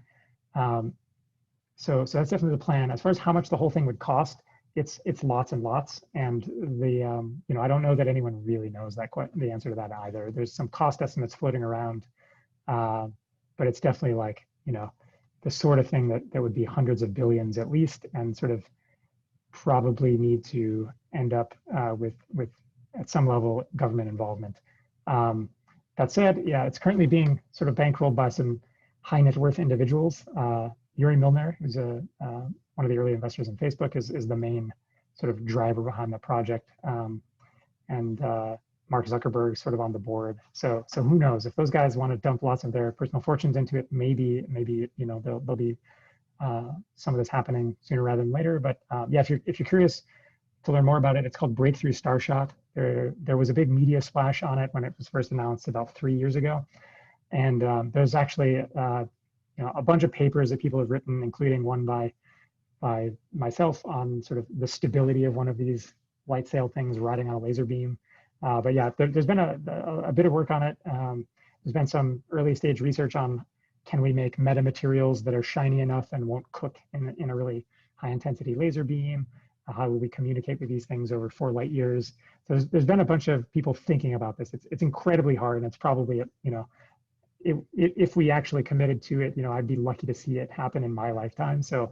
So that's definitely the plan. As far as how much the whole thing would cost, it's lots and lots, and I don't know that anyone really knows the answer to that either. There's some cost estimates floating around, but it's definitely like the sort of thing that would be hundreds of billions at least, and sort of probably need to end up with at some level government involvement. That said, yeah, it's currently being sort of bankrolled by some high net worth individuals. Yuri Milner, who's one of the early investors in Facebook, is the main sort of driver behind the project, and Mark Zuckerberg sort of on the board. So who knows, if those guys want to dump lots of their personal fortunes into it, maybe there'll be some of this happening sooner rather than later. But yeah, if you're curious to learn more about it, it's called Breakthrough Starshot. There was a big media splash on it when it was first announced about 3 years ago, and there's actually a bunch of papers that people have written, including one by myself on sort of the stability of one of these light sail things riding on a laser beam. But yeah, there's been a bit of work on it. There's been some early stage research on, can we make metamaterials that are shiny enough and won't cook in a really high intensity laser beam? How will we communicate with these things over 4 light years? So there's been a bunch of people thinking about this. It's incredibly hard, and it's probably, if we actually committed to it, I'd be lucky to see it happen in my lifetime. So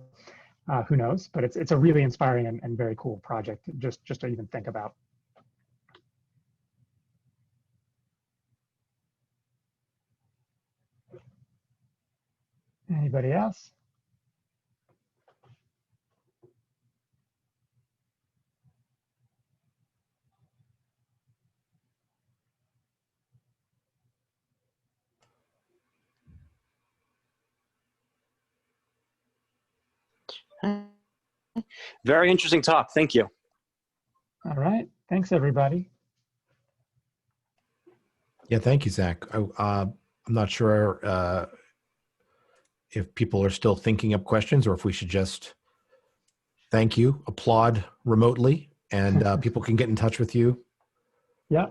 who knows? But it's a really inspiring and very cool project just to even think about. Anybody else? Very interesting talk. Thank you. All right. Thanks, everybody. Yeah, thank you, Zach. I'm not sure if people are still thinking up questions, or if we should just thank you, applaud remotely, and people can get in touch with you. Yeah.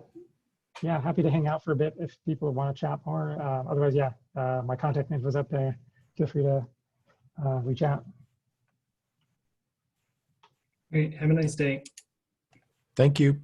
Yeah, happy to hang out for a bit if people want to chat more. Otherwise, yeah, my contact info is up there. Feel free to reach out. Great. Have a nice day. Thank you.